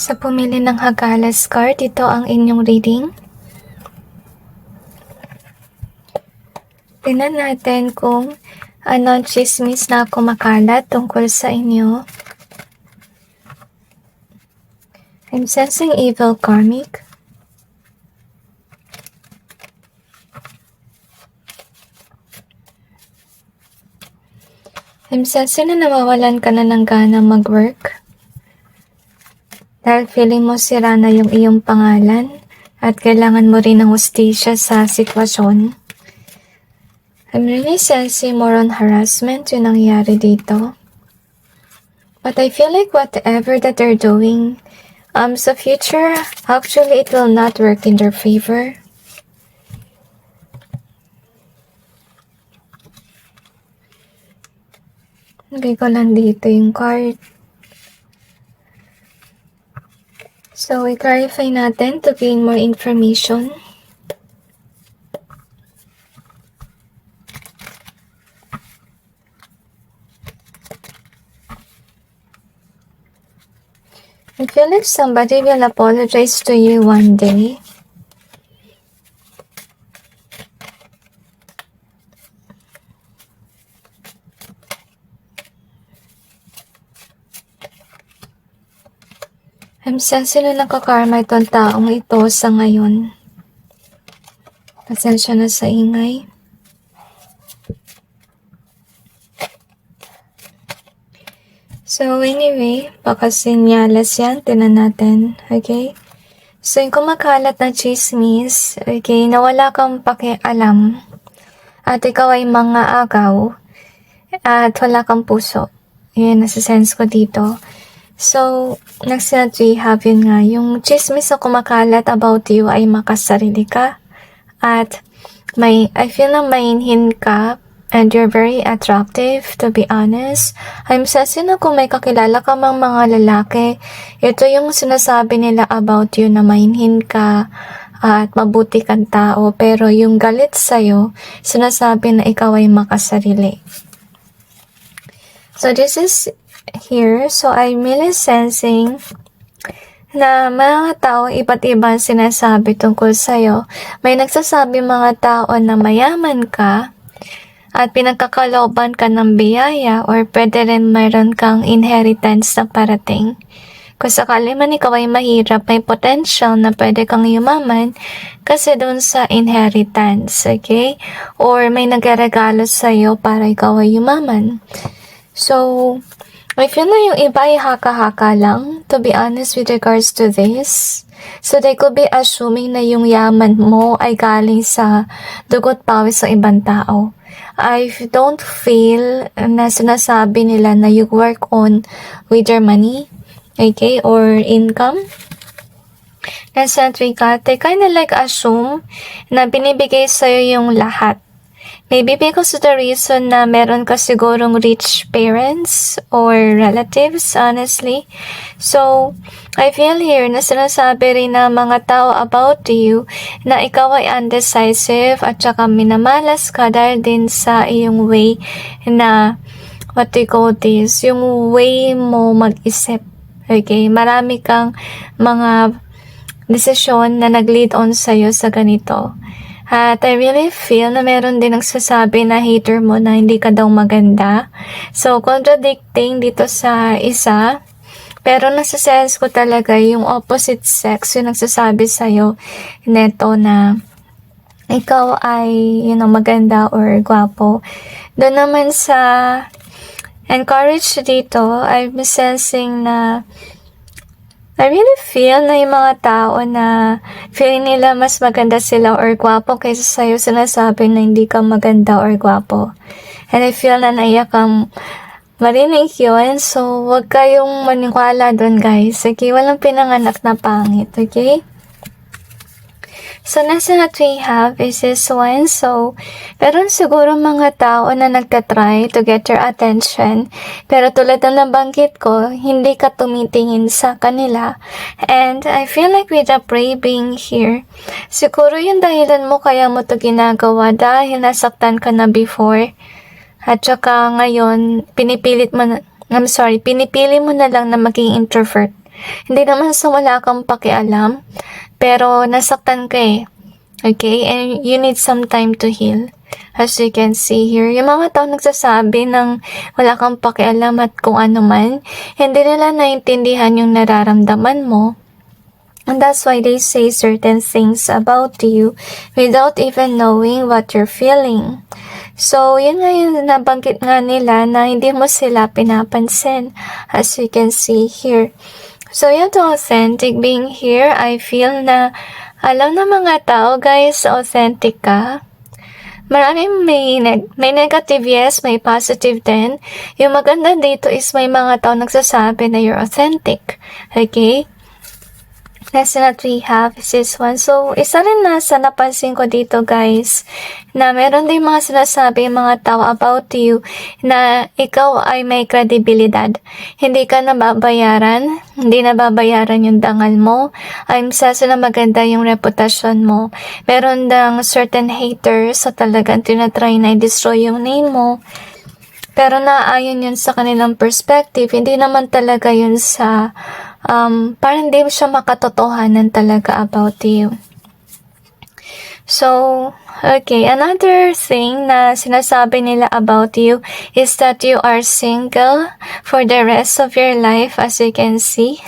Sa pumili ng Hagalas card, ito ang inyong reading. Tingnan natin kung anong chismis na kumakalat tungkol sa inyo. I'm sensing evil karmic. I'm sensing na nawawalan ka na ng gana mag-work. Dahil feeling mo sira na yung iyong pangalan at kailangan mo rin ng hustisya sa sitwasyon. I'm really sensing more on harassment yung nangyari dito. But I feel like whatever that they're doing, sa future, actually it will not work in their favor. Lagay ko lang dito yung card. So, i-clarify natin to gain more information. I feel like somebody will apologize to you one day. I'm sensing na nakakarma itong taong ito sa ngayon. Pasensya na sa ingay. So anyway, baka sinyalas yan, tinan natin, okay? So yung kumakalat na chismis, okay, na wala kang pakialam at ikaw ay mga agaw at wala kang puso. Yun, nasa-sense ko dito. So, next na we have yun nga, yung chismis na kumakalat about you ay makasarili ka at I feel na mainhin ka and you're very attractive, to be honest. I'm sensing na kung may kakilala ka mang mga lalaki, ito yung sinasabi nila about you na mainhin ka at mabuti kang tao, pero yung galit sa'yo, sinasabi na ikaw ay makasarili. So this is here, so I'm really sensing na mga tao iba't ibang sinasabi tungkol sa'yo. May nagsasabi mga tao na mayaman ka at pinagkakalooban ka ng biyaya or pwede rin mayroon kang inheritance na parating. Kung sakali man ikaw ay mahirap, may potential na pwede kang yumaman kasi doon sa inheritance, okay? Or may nagregalo sa'yo para ikaw ay yumaman. So, I feel na yung iba ay haka-haka lang, to be honest with regards to this. So, they could be assuming na yung yaman mo ay galing sa dugot pawis ng ibang tao. I don't feel na sinasabi nila na you work on with your money, okay, or income. Nasa trika, they kinda like assume na binibigay sa'yo yung lahat. Maybe because of the reason na meron ka sigurong rich parents or relatives, honestly. So, I feel here na sinasabi rin na mga tao about you na ikaw ay undecisive at saka minamalas ka dahil din sa iyong way na, what do you call this, yung way mo mag-isip. Okay, marami kang mga desisyon na nag-lead on sa'yo sa ganito. At I really feel na meron din nagsasabi na hater mo na hindi ka daw maganda. So, contradicting dito sa isa. Pero nasa-sense ko talaga yung opposite sex yung nagsasabi sa'yo neto na ikaw ay, maganda or gwapo. Doon naman sa encourage dito, I'm sensing na I really feel na yung mga tao na feeling nila mas maganda sila or gwapo kaysa sa'yo sinasabi na hindi ka maganda or gwapo. And I feel na naiyak kang marinig yun. So, wag kayong maniwala dun, guys. Okay? Walang pinanganak na pangit. Okay? So, next na we have is this one. So, meron siguro mga tao na nagtatry to get your attention. Pero tulad na nabanggit ko, hindi ka tumitingin sa kanila. And I feel like with the prey being here, siguro yung dahilan mo kaya mo to ginagawa dahil nasaktan ka na before. At saka ngayon, pinipili mo na lang na maging introvert. Hindi naman sa wala kang pakialam, pero nasaktan ka eh. Okay? And you need some time to heal. As you can see here, yung mga tao nagsasabi ng wala kang pakialam at kung ano man, hindi nila naintindihan yung nararamdaman mo. And that's why they say certain things about you without even knowing what you're feeling. So, yun nga yung nabanggit nga nila na hindi mo sila pinapansin, as you can see here. So, yun to authentic being here, I feel na alam na mga tao, guys, authentic ka. Maraming may negative, yes, may positive din. Yung maganda dito is may mga tao nagsasabi na you're authentic. Okay? Next that we have is this one. So, isa rin na sa napansin ko dito, guys, na meron din mga sinasabi mga tao about you na ikaw ay may kredibilidad. Hindi ka nababayaran, hindi nababayaran yung dangal mo. I'm saso na maganda yung reputasyon mo. Meron dang certain haters sa talagang tinatry na i-destroy yung name mo. Pero naayon yun sa kanilang perspective, hindi naman talaga yun sa, parang hindi siya makatotohanan talaga about you. So, okay, another thing na sinasabi nila about you is that you are single for the rest of your life, as you can see.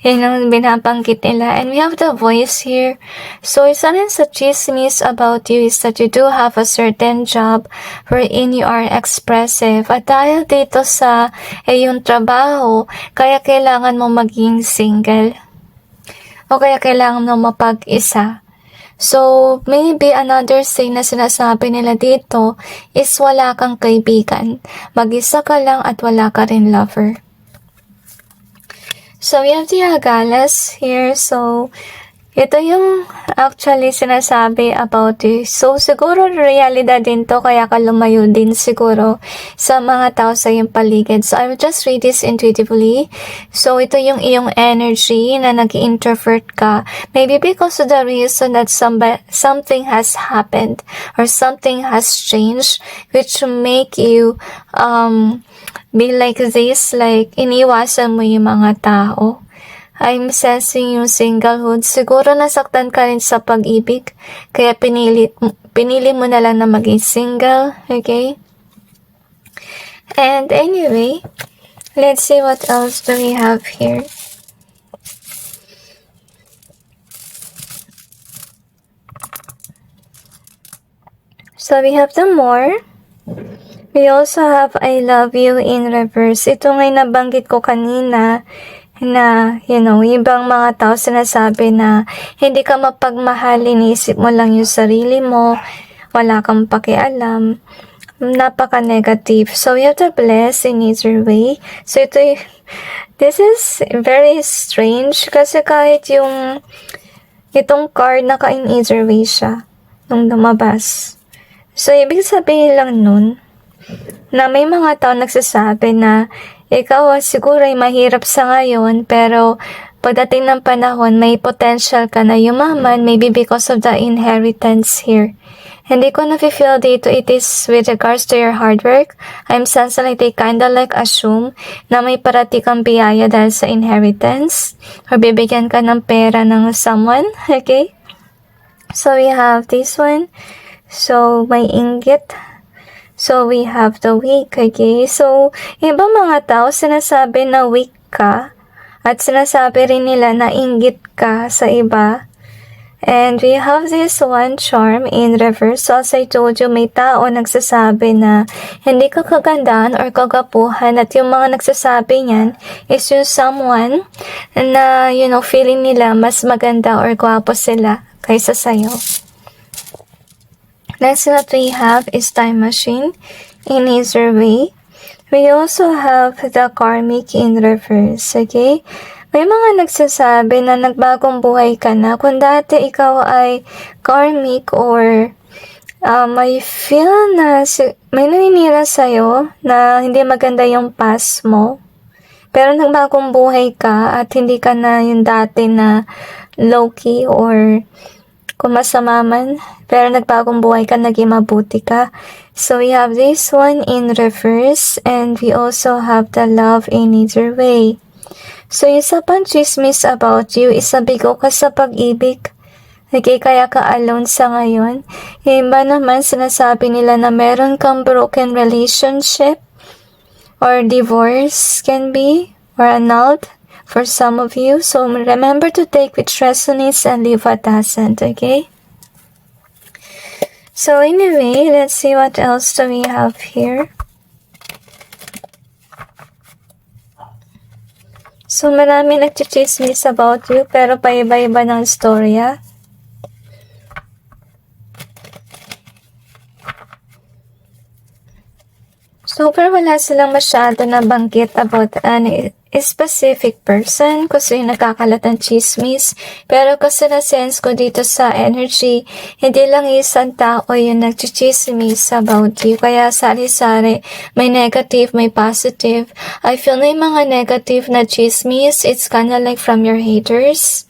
Yun ang binabanggit nila. And we have the voice here. So, isa rin sa chismis about you is that you do have a certain job wherein you are expressive. At dahil dito sa iyong trabaho, kaya kailangan mo maging single. O kaya kailangan mo mapag-isa. So, maybe another thing na sinasabi nila dito is wala kang kaibigan. Mag-isa ka lang at wala ka rin lover. So, we have the Agalas here. So, ito yung actually sinasabi about you. So, siguro realidad din to, kaya ka lumayo din siguro sa mga tao sa iyong paligid. So, I will just read this intuitively. So, ito yung iyong energy na nag-introvert ka. Maybe because of the reason that something has happened or something has changed which make you be like this, like iniwasan mo yung mga tao. I'm sensing yung singlehood. Siguro nasaktan ka rin sa pag-ibig, kaya pinili mo na lang na maging single, okay? And anyway, let's see what else do we have here. So we have the more. We also have I love you in reverse. Ito ngay nabanggit ko kanina na, ibang mga tao sinasabi na hindi ka mapagmahal, iniisip mo lang yung sarili mo, wala kang pakialam, napaka-negative. So, you have to bless in either way. So, this is very strange kasi kahit itong card naka-in either way siya nung lumabas. So, ibig sabihin lang nun, na may mga tao nagsasabi na ikaw siguro ay mahirap sa ngayon pero pagdating ng panahon may potential ka na yumaman, maybe because of the inheritance here. Hindi ko na-feel dito it is with regards to your hard work. I'm sensing like they kinda like assume na may parati kang biyaya dahil sa inheritance or bibigyan ka ng pera ng someone, okay? So we have this one. So may inggit. So, we have the weak, okay? So, ibang mga tao sinasabi na weak ka at sinasabi rin nila na inggit ka sa iba. And we have this one charm in reverse. So, as I told you, may tao nagsasabi na hindi ka kagandahan or kagapuhan at yung mga nagsasabi niyan is yung someone na, feeling nila mas maganda or gwapo sila kaysa sa'yo. Next that we have is Time Machine in either way. We also have the Karmic in reverse, okay? May mga nagsasabi na nagbagong buhay ka na. Kung dati ikaw ay karmic or may feel na may naninira sa'yo na hindi maganda yung past mo. Pero nagbagong buhay ka at hindi ka na yung dati na low-key or kung masama man, pero nagbagong buhay ka, naging mabuti ka. So, we have this one in reverse, and we also have the love in either way. So, isa pang chismis about you is sabigo ka sa pag-ibig. Okay, kaya ka alone sa ngayon. Yung iba naman sinasabi nila na meron kang broken relationship or divorce can be or annulled for some of you. So, remember to take which resonates and leave what doesn't, okay? So, anyway, let's see what else do we have here. So, marami nagchichismis about you, pero paiba-iba ng storya. So, pero wala silang masyado na banggit about an specific person kasi nakakalat ng chismis. Pero kasi na-sense ko dito sa energy, hindi lang isang tao yung nagchichismis about you. Kaya sari-sari, may negative, may positive. I feel na yung mga negative na chismis, it's kinda like from your haters.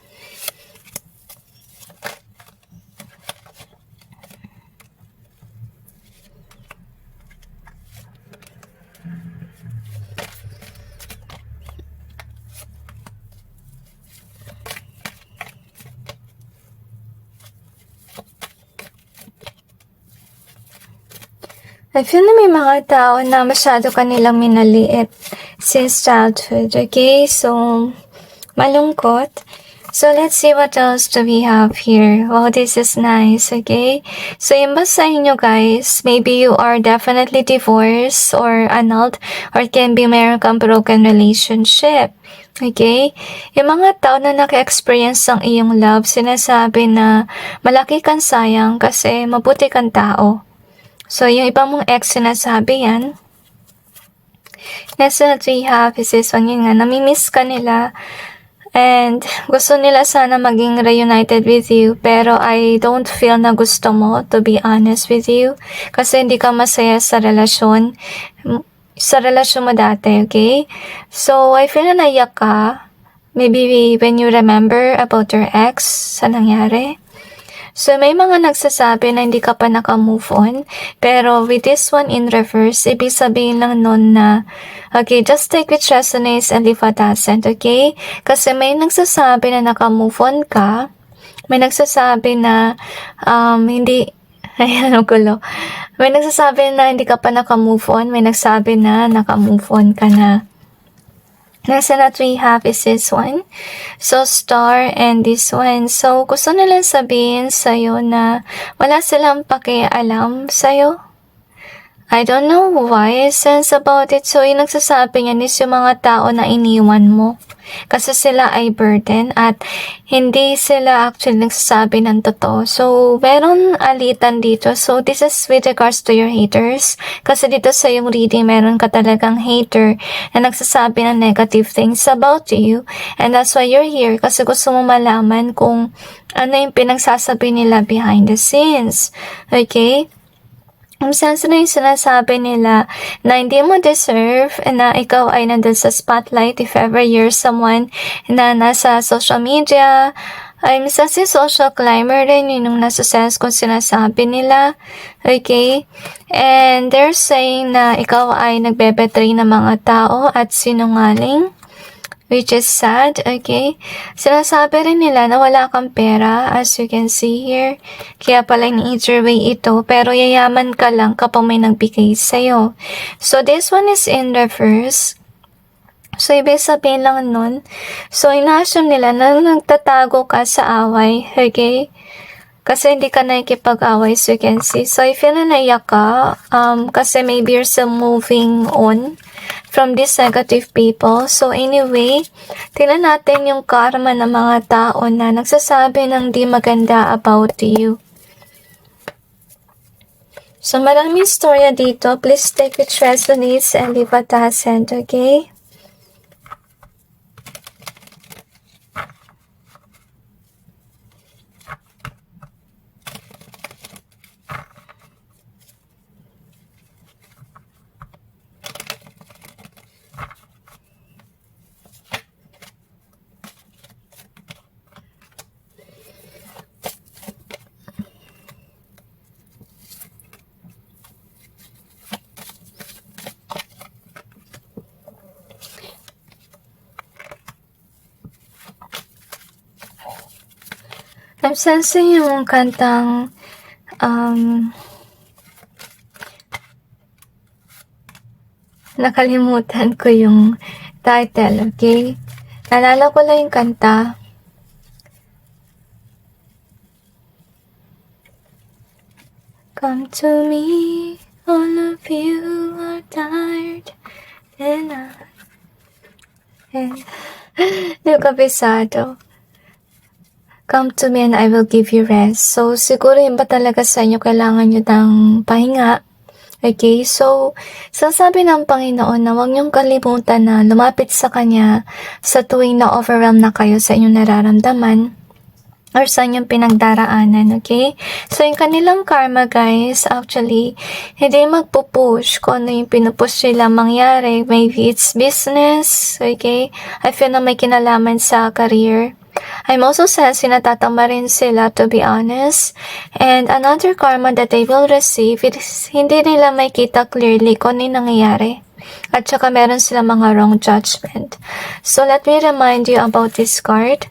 I feel na may mga tao na masyado kanilang minaliit since childhood, okay? So, malungkot. So, let's see what else do we have here. Wow, this is nice, okay? So, yung ba sa inyo guys, maybe you are definitely divorced or annulled or it can be meron kang broken relationship. Okay? Yung mga tao na naka-experience ng iyong love, sinasabi na malaki kang sayang kasi mabuti kang tao. So, yung iba mong ex sinasabi yan. Next that we have is this one, yun nga, namimiss ka nila and gusto nila sana maging reunited with you, pero I don't feel na gusto mo, to be honest with you, kasi hindi ka masaya sa relasyon mo dati, okay? So, I feel na naiyak ka, maybe when you remember about your ex, sa nangyari. So, may mga nagsasabi na hindi ka pa naka-move on. Pero with this one in reverse, ibig sabihin lang nun na, okay, just take which resonates and leave what doesn't, okay? Kasi may nagsasabi na naka-move on ka. May nagsasabi na, hindi, ayan, gulo. May nagsasabi na hindi ka pa naka-move on. May nagsabi na naka-move on ka na. Next that we have is this one. So, star and this one. So, gusto nilang sabihin sa'yo na wala silang pakialam sa'yo. I don't know why I sense about it. So, yung nagsasabi niyan is yung mga tao na iniwan mo. Kasi sila ay burden at hindi sila actually nagsasabi ng totoo. So, meron alitan dito. So, this is with regards to your haters. Kasi dito sa yung reading, meron ka talagang hater na nagsasabi ng negative things about you. And that's why you're here. Kasi gusto mo malaman kung ano yung pinagsasabi nila behind the scenes. Okay? Minsan na yung sinasabi nila na hindi mo deserve na ikaw ay nandun sa spotlight if ever you're someone na nasa social media. Ay, minsan si social climber rin yun yung nasa sense kung sinasabi nila. Okay? And they're saying na ikaw ay nagbebetray ng mga tao at sinungaling. Which is sad, okay? Sinasabi rin nila na wala kang pera, as you can see here. Kaya pala in-either way ito, pero yayaman ka lang kapag may nagbigay sa'yo. So, this one is in reverse. So, ibig sabihin lang nun. So, ina-assume nila na nagtatago ka sa away, okay? Kasi hindi ka nakikipag-away, so you can see. So, I feel na naiyak ka, kasi maybe you're still moving on from these negative people. So, anyway, tingnan natin yung karma ng mga tao na nagsasabi ng di maganda about you. So, maraming storya dito. Please take which resonates and leave what doesn't, okay? I'm sensing yung kantang nakalimutan ko yung title, okay? Naalala ko lang yung kanta. Come to me, all of you are tired, and di ko kabisado. Come to me and I will give you rest. So, siguro yun ba talaga sa inyo kailangan nyo ng pahinga? Okay, so, sasabi ng Panginoon na huwag niyong kalimutan na lumapit sa Kanya sa tuwing na-overwhelm na kayo sa inyong nararamdaman or sa inyong pinagdaraanan, okay? So, yung kanilang karma, guys, actually, hindi magpupush kung ano yung pinupush nila mangyari. Maybe it's business, okay? I feel na may kinalaman sa career. I'm also sensing na tatama rin sila, to be honest. And another karma that they will receive is hindi nila makita clearly kung ano yung nangyayari. At saka meron sila mga wrong judgment. So, let me remind you about this card.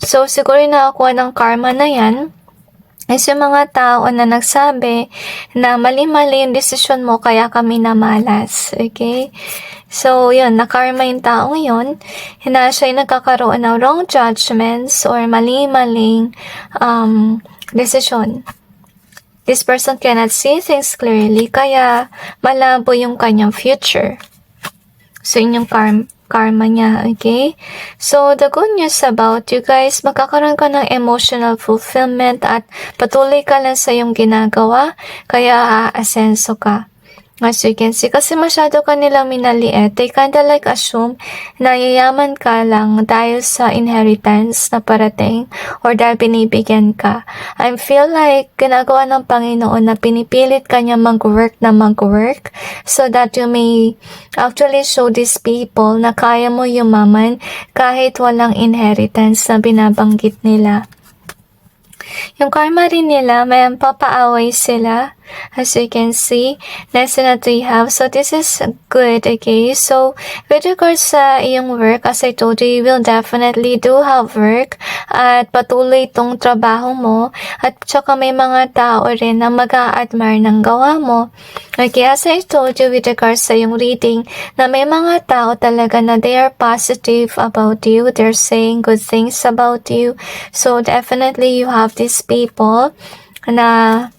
So, siguro yung nakakuha ng karma na yan is yung mga tao na nagsabi na mali-mali yung desisyon mo kaya kami namalas. Okay? So, yun, nakarma yung taong yun, na siya yung nagkakaroon ng wrong judgments or mali-maling decision. This person cannot see things clearly, kaya malabo yung kanyang future. So, yun yung karma niya, okay? So, the good news about you guys, magkakaroon ka ng emotional fulfillment at patuloy ka lang sa iyong ginagawa, kaya aasenso ka. As you can see, kasi masyado ka nilang minaliit, they kinda like assume na yayaman ka lang dahil sa inheritance na parating or dahil binibigyan ka. I feel like ginagawa ng Panginoon na pinipilit ka niya mag-work so that you may actually show these people na kaya mo yumaman kahit walang inheritance na binabanggit nila. Yung karma rin nila, may papaaway sila. As you can see, lesson na 3 have. So, this is good, okay? So, with regards sa iyong work, as I told you, you will definitely do have work at patuloy itong trabaho mo at saka may mga tao rin na mag-a-admire ng gawa mo. Okay, as I told you with regards sa iyong reading, na may mga tao talaga na they are positive about you, they're saying good things about you. So, definitely you have these people na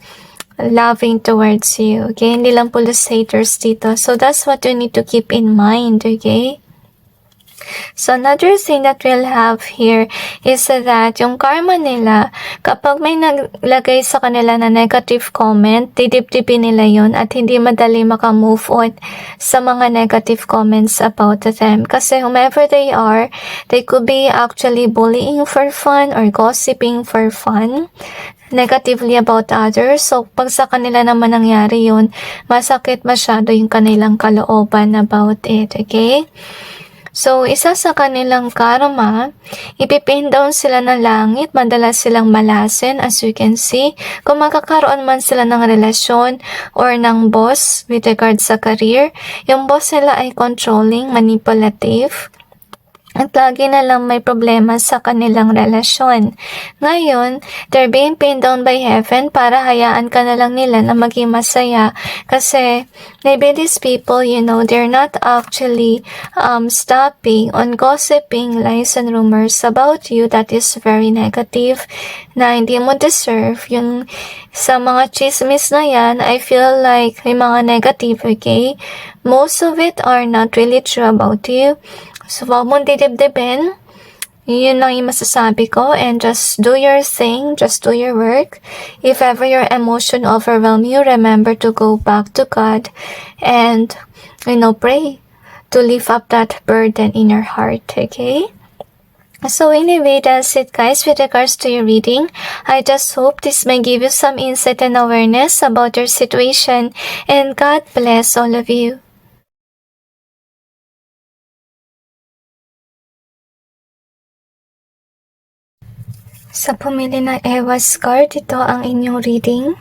loving towards you, okay? Hindi lang puro haters dito. So, that's what you need to keep in mind, okay? So, another thing that we'll have here is that yung karma nila, kapag may naglagay sa kanila na negative comment, didip-dipin nila yun at hindi madali makamove on sa mga negative comments about them. Kasi whomever they are, they could be actually bullying for fun or gossiping for fun negatively about others. So, pag sa kanila naman nangyari yun, masakit masyado yung kanilang kalooban about it, okay? So, isa sa kanilang karma, ipipin down sila ng langit, madalas silang malasin, as you can see. Kung magkakaroon man sila ng relasyon or ng boss with regard sa career, yung boss nila ay controlling, manipulative, at lagi na lang may problema sa kanilang relasyon. Ngayon, they're being pinned down by heaven para hayaan ka na lang nila na maging masaya. Kasi, maybe these people, you know, they're not actually stopping on gossiping, lies, and rumors about you that is very negative, na hindi mo deserve. Yung sa mga chismis na yan, I feel like may mga negative, okay? Most of it are not really true about you. So, wag mong didibdibin. Yun lang yung masasabi ko. And just do your thing. Just do your work. If ever your emotion overwhelm you, remember to go back to God. And, you know, pray to lift up that burden in your heart. Okay? So anyway, that's it guys with regards to your reading. I just hope this may give you some insight and awareness about your situation. And God bless all of you. Sa pumili ng Ewa's card, ito ang inyong reading.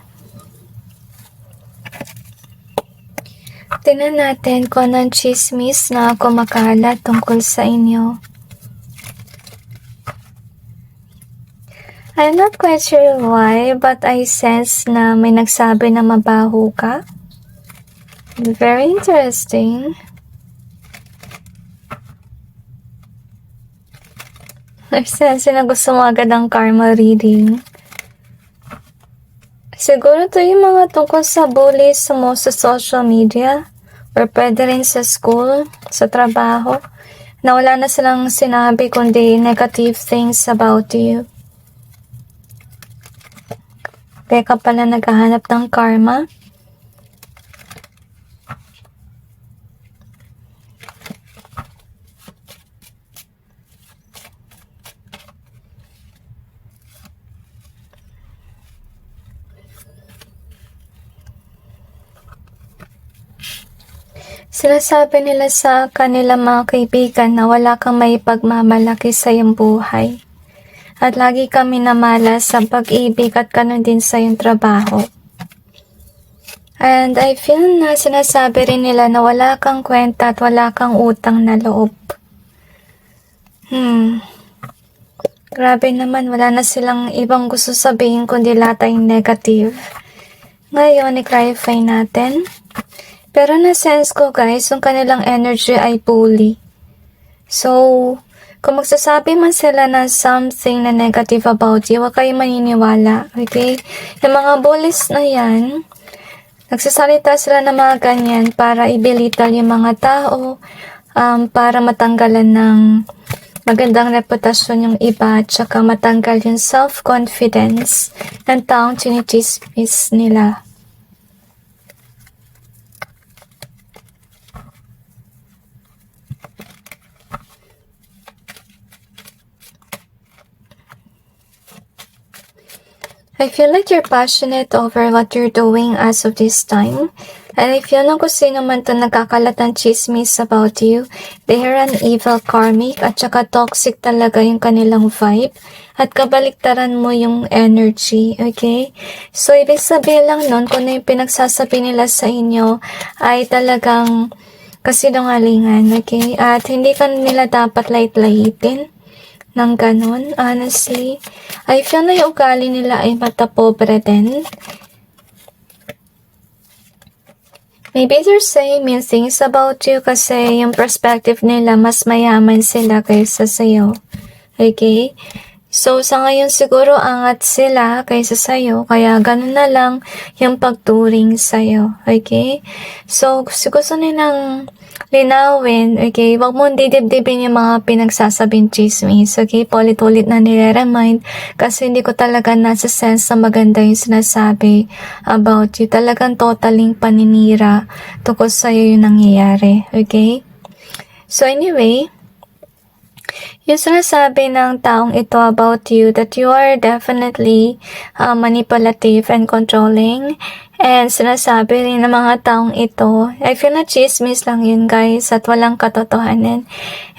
Tingnan natin kung anong chismis na kumakalat tungkol sa inyo. I'm not quite sure why, but I sense na may nagsabi na mabaho ka. Very interesting. I sense na gusto mo agad ang karma reading. Siguro to yung mga tungkol sa bullies mo sa social media or pwede rin sa school, sa trabaho, na wala na silang sinabi kundi negative things about you. Kaya ka pala naghahanap ng karma. Sinasabi nila sa kanila mga kaibigan na wala kang may pagmamalaki sa iyong buhay. At lagi kami namalas sa pag-ibig at ganun din sa iyong trabaho. And I feel na sinasabi rin nila na wala kang kwenta at wala kang utang na loob. Grabe naman, wala na silang ibang gusto sabihin kundi lahat ay negative. Ngayon, i-clarify natin. Pero na-sense ko guys, yung kanilang energy ay bully. So, kung magsasabi man sila ng something na negative about you, huwag kayo maniniwala, okay? Yung mga bullies na yan, nagsasalita sila ng mga ganyan para ibilital yung mga tao, para matanggalan ng magandang reputasyon yung iba, tsaka matanggal yung self-confidence ng taong chinichismis nila. I feel like you're passionate over what you're doing as of this time. And I feel na kung sino man to nagkakalat ng chismis about you, they are an evil karmic at saka toxic talaga yung kanilang vibe. At kabaliktaran mo yung energy, okay? So, ibig sabihin lang nun, kung ano yung pinagsasabi nila sa inyo, ay talagang kasinungalingan, okay? At hindi ka nila dapat light-lightin ng ganun, honestly. I feel na yung ugali nila ay matapobre din. Maybe they're saying mean things about you kasi yung perspective nila mas mayaman sila kaysa sa'yo. Okay? So, sa ngayon siguro angat sila kaysa sa'yo, kaya ganun na lang yung pagturing sa'yo. Okay? So, gusto nilang linawin, okay? Huwag mong didibdibin yung mga pinagsasabing chismis, okay? Paulit-ulit na nire-remind kasi hindi ko talaga nasa sense na maganda yung sinasabi about you. Talagang totaling paninira tungkol sa'yo yung nangyayari, okay? So anyway, yung sinasabi ng taong ito about you that you are definitely manipulative and controlling. And sinasabi rin ng mga taong ito, I feel na chismis lang yun guys at walang katotohanan.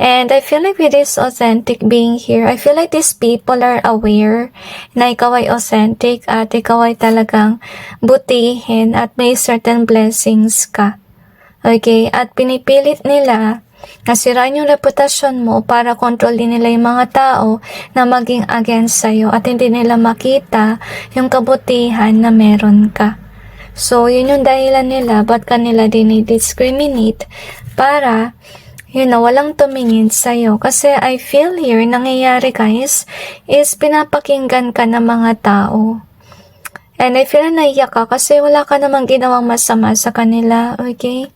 And I feel like with this authentic being here, I feel like these people are aware na ikaw ay authentic at ikaw ay talagang butihin at may certain blessings ka. Okay? At pinipilit nila nasiraan yung reputasyon mo para kontrolin nila yung mga tao na maging against sa'yo at hindi nila makita yung kabutihan na meron ka. So, yun yung dahilan nila ba't kanila dinidiscriminate para, walang tumingin sa'yo. Kasi I feel here, nangyayari guys, is pinapakinggan ka ng mga tao. And I feel na naiyak ka kasi wala ka namang ginawang masama sa kanila, okay?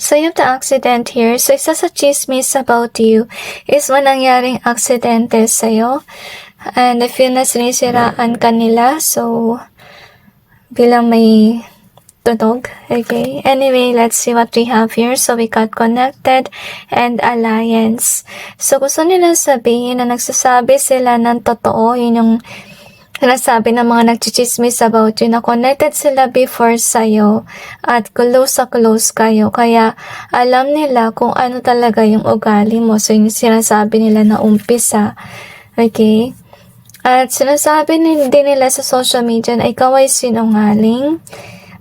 So, you have the accident here. So, isa sa chismis about you is when nangyaring aksidente sa'yo. And I feel na sinisiraan kanila. So, bilang may tunog. Okay. Anyway, let's see what we have here. So, we got connected and alliance. So, gusto nila sabihin na nagsasabi sila ng totoo. Yun yung sinasabi ng mga nagchichismis about you na connected sila before sa'yo at close sa close kayo. Kaya alam nila kung ano talaga yung ugali mo. So, yung sinasabi nila na umpisa. Okay? At sinasabi din nila sa social media na ikaw ay sinungaling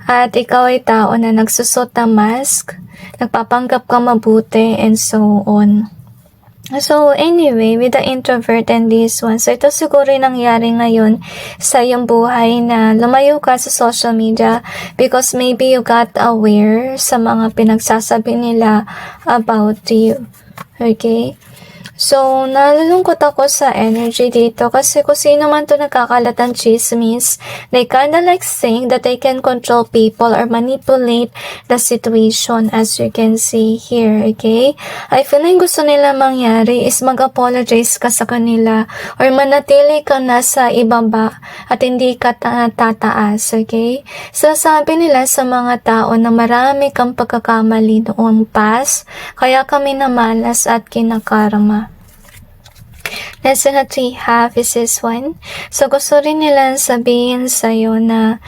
at ikaw ay tao na nagsusot ng mask, nagpapanggap ka mabuti, and so on. So, anyway, with the introvert and this one, so ito siguro yung nangyari ngayon sa iyong buhay na lumayo ka sa social media because maybe you got aware sa mga pinagsasabi nila about you. Okay? So, nalulungkot ako sa energy dito kasi kung sino man to nagkakalat ng chismis, they kinda like saying that they can control people or manipulate the situation as you can see here, okay? I feel like gusto nila mangyari is mag-apologize ka sa kanila or manatili ka nasa ibaba at hindi ka tataas, okay? So, sabi nila sa mga tao na marami kang pagkakamali noong past, kaya kami namalas at kinakarma. Lesson that we have is this one. So, gusto rin nilang sabihin sa'yo na,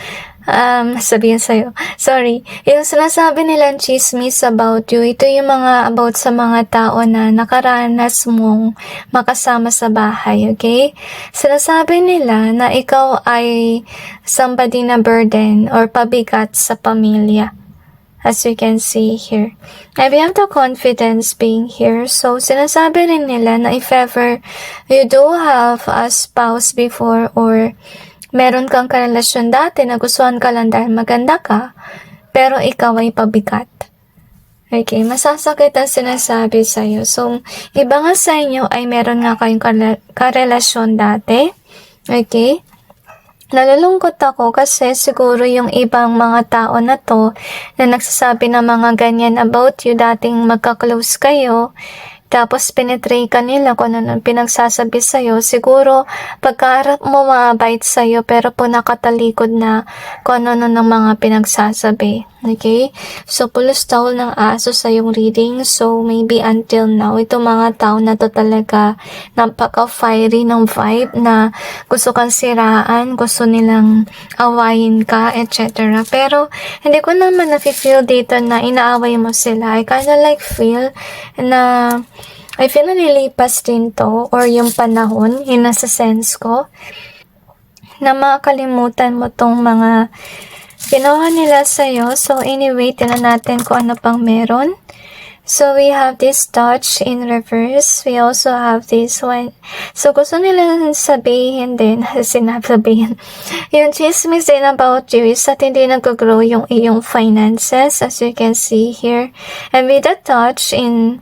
yung sinasabi nilang chismis about you, ito yung mga about sa mga tao na nakaranas mong makasama sa bahay, okay? Sinasabi nila na ikaw ay somebody na burden or pabigat sa pamilya. As you can see here. And we have the confidence being here. So, sinasabi rin nila na if ever you do have a spouse before or meron kang karelasyon dati, nagustuhan ka lang dahil maganda ka, pero ikaw ay pabigat. Okay, masasakit ang sinasabi sa'yo. So, iba nga sa inyo ay meron nga kayong karelasyon dati. Okay? Nalulungkot ako kasi siguro yung ibang mga tao na to na nagsasabi ng mga ganyan about you, dating magka-close kayo, tapos pinetray ka nila kung ano pinagsasabi sa'yo. Siguro, pagkaharap mo mabait sa'yo, pero po nakatalikod na kung ano ng mga pinagsasabi. Okay? So, pulos tawol ng aso sa yung reading. So, maybe until now, ito mga tao na to talaga napaka-fiery ng vibe na gusto kang siraan, gusto nilang awayin ka, etc. Pero, hindi ko naman nafe-feel dito na inaaway mo sila. I kinda like feel na I feel na nilipas din to or yung panahon, yun nasa sense ko, na makakalimutan mo tong mga ginawa nila sa'yo. So anyway, tinan natin kung ano pang meron. So we have this touch in reverse. We also have this one. So gusto nila sabihin din, sinasabihin, yung chismis din about you is that hindi nag-grow yung iyong finances as you can see here. And with the touch in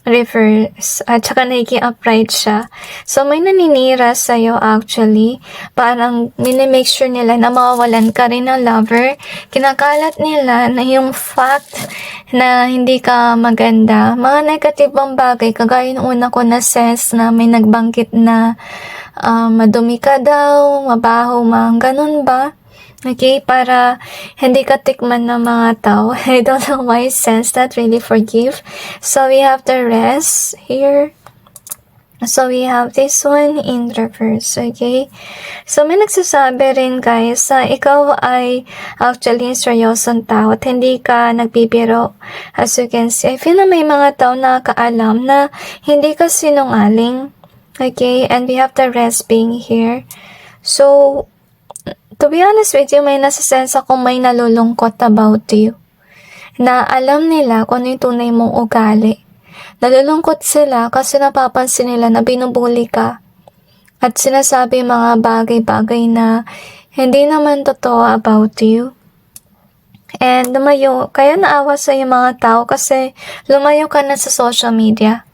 reverse, at saka naging-upright siya. So, may naninira sa'yo actually. Parang minimake sure nila na mawawalan ka rin ng lover. Kinakalat nila na yung fact na hindi ka maganda. Mga negatibong bagay, kagaya yung una ko na sense na may nagbanggit na madumi ka daw, mabaho, mga ganun ba? Okay, para hindi ka tikman ng mga tao. I don't know why I sense that, really forgive. So, we have the rest here. So, we have this one in reverse, okay? So, may nagsasabi rin guys na ikaw ay actually seryosong tao at hindi ka nagbibiro. As you can see, I feel na may mga tao na kaalam na hindi ka sinungaling. Okay, and we have the rest being here. So, to be honest with you, may nasa-sense akong may nalulungkot about you. Na alam nila kung ano yung tunay mong ugali. Nalulungkot sila kasi napapansin nila na binubuli ka. At sinasabi mga bagay-bagay na hindi naman totoo about you. And lumayo, kaya naawa sa yung mga tao kasi lumayo ka na sa social media.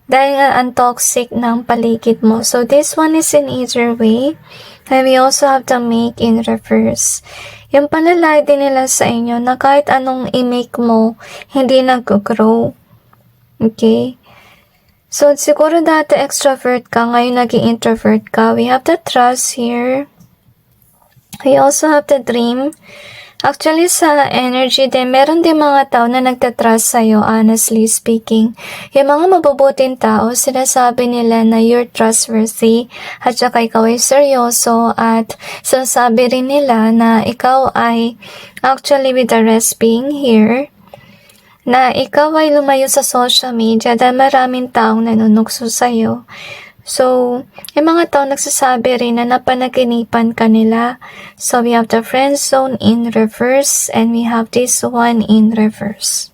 Dahil nga ang toxic ng paligid mo. So this one is in either way. And we also have the make in reverse. Yung panlalay din nila sa inyo na kahit anong i-make mo, hindi nag-grow. Okay? So, siguro dati extrovert ka, ngayon naging introvert ka. We have the trust here. We also have the dream. Actually, sa energy din, meron din mga tao na nagtatrust sa'yo, honestly speaking. Yung mga mabubuting tao, sinasabi nila na you're trustworthy at saka ikaw ay seryoso at sinasabi rin nila na ikaw ay, actually with the rest being here, na ikaw ay lumayo sa social media dahil maraming taong nanunukso sa'yo. So, yung mga tao nagsasabi rin na napanaginipan ka nila. So, we have the friend zone in reverse and we have this one in reverse.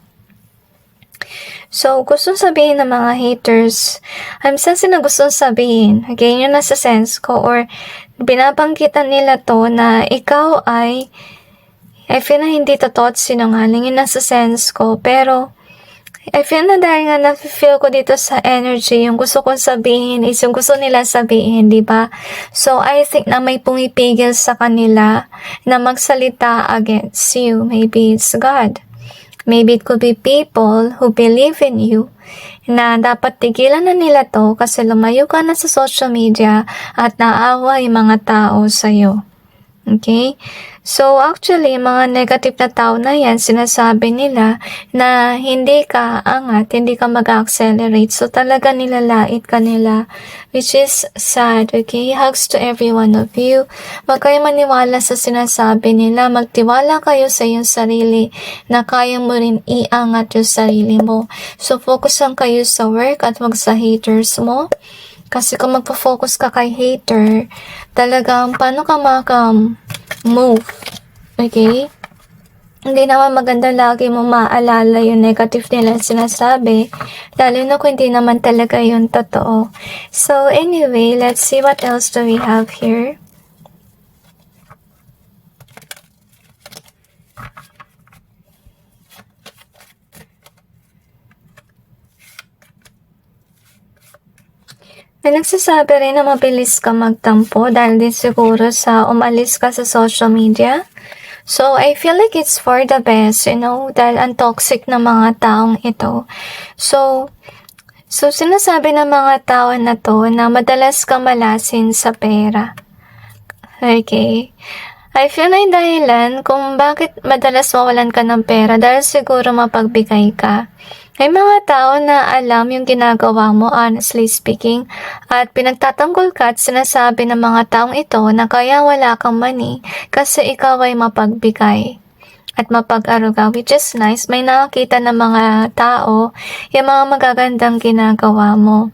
So, gustong sabihin ng mga haters, I'm sensing na gustong sabihin. Again, yun nasa sense ko. Or, binabanggitan nila to na ikaw ay, I feel na hindi totoo at sinungaling. Yun nasa sense ko. Pero, I feel na dahil nga na-feel ko dito sa energy, yung gusto kong sabihin is yung gusto nila sabihin, di ba? So, I think na may pumipigil sa kanila na magsalita against you. Maybe it's God. Maybe it could be people who believe in you na dapat tigilan na nila to kasi lumayo ka na sa social media at naawa yung mga tao sa'yo. Okay? So, actually, mga negative na tao na yan, sinasabi nila na hindi ka angat, hindi ka mag-accelerate. So, talaga nilalait ka nila, which is sad, okay? Hugs to every one of you. Huwag kayo maniwala sa sinasabi nila. Magtiwala kayo sa iyong sarili na kaya mo rin iangat yung sarili mo. So, focus lang kayo sa work at wag sa haters mo. Kasi kung magpo-focus ka kay hater, talagang paano ka maka-move? Okay? Hindi naman maganda lagi mo maalala yung negative nila sinasabi, lalo na kung hindi naman talaga yung totoo. So anyway, let's see what else do we have here. Na nagsasabi rin na mabilis ka magtampo dahil din siguro sa umalis ka sa social media. So, I feel like it's for the best, you know, dahil ang toxic na mga taong ito. So sinasabi ng mga tao na to na madalas kang malasin sa pera. Okay? I feel na yung dahilan kung bakit madalas mawalan ka ng pera dahil siguro mapagbigay ka. May mga tao na alam yung ginagawa mo, honestly speaking, at pinagtatanggol ka at sinasabi ng mga taong ito na kaya wala kang money kasi ikaw ay mapagbigay at mapag-aruga, which is nice. May nakakita ng mga tao yung mga magagandang ginagawa mo.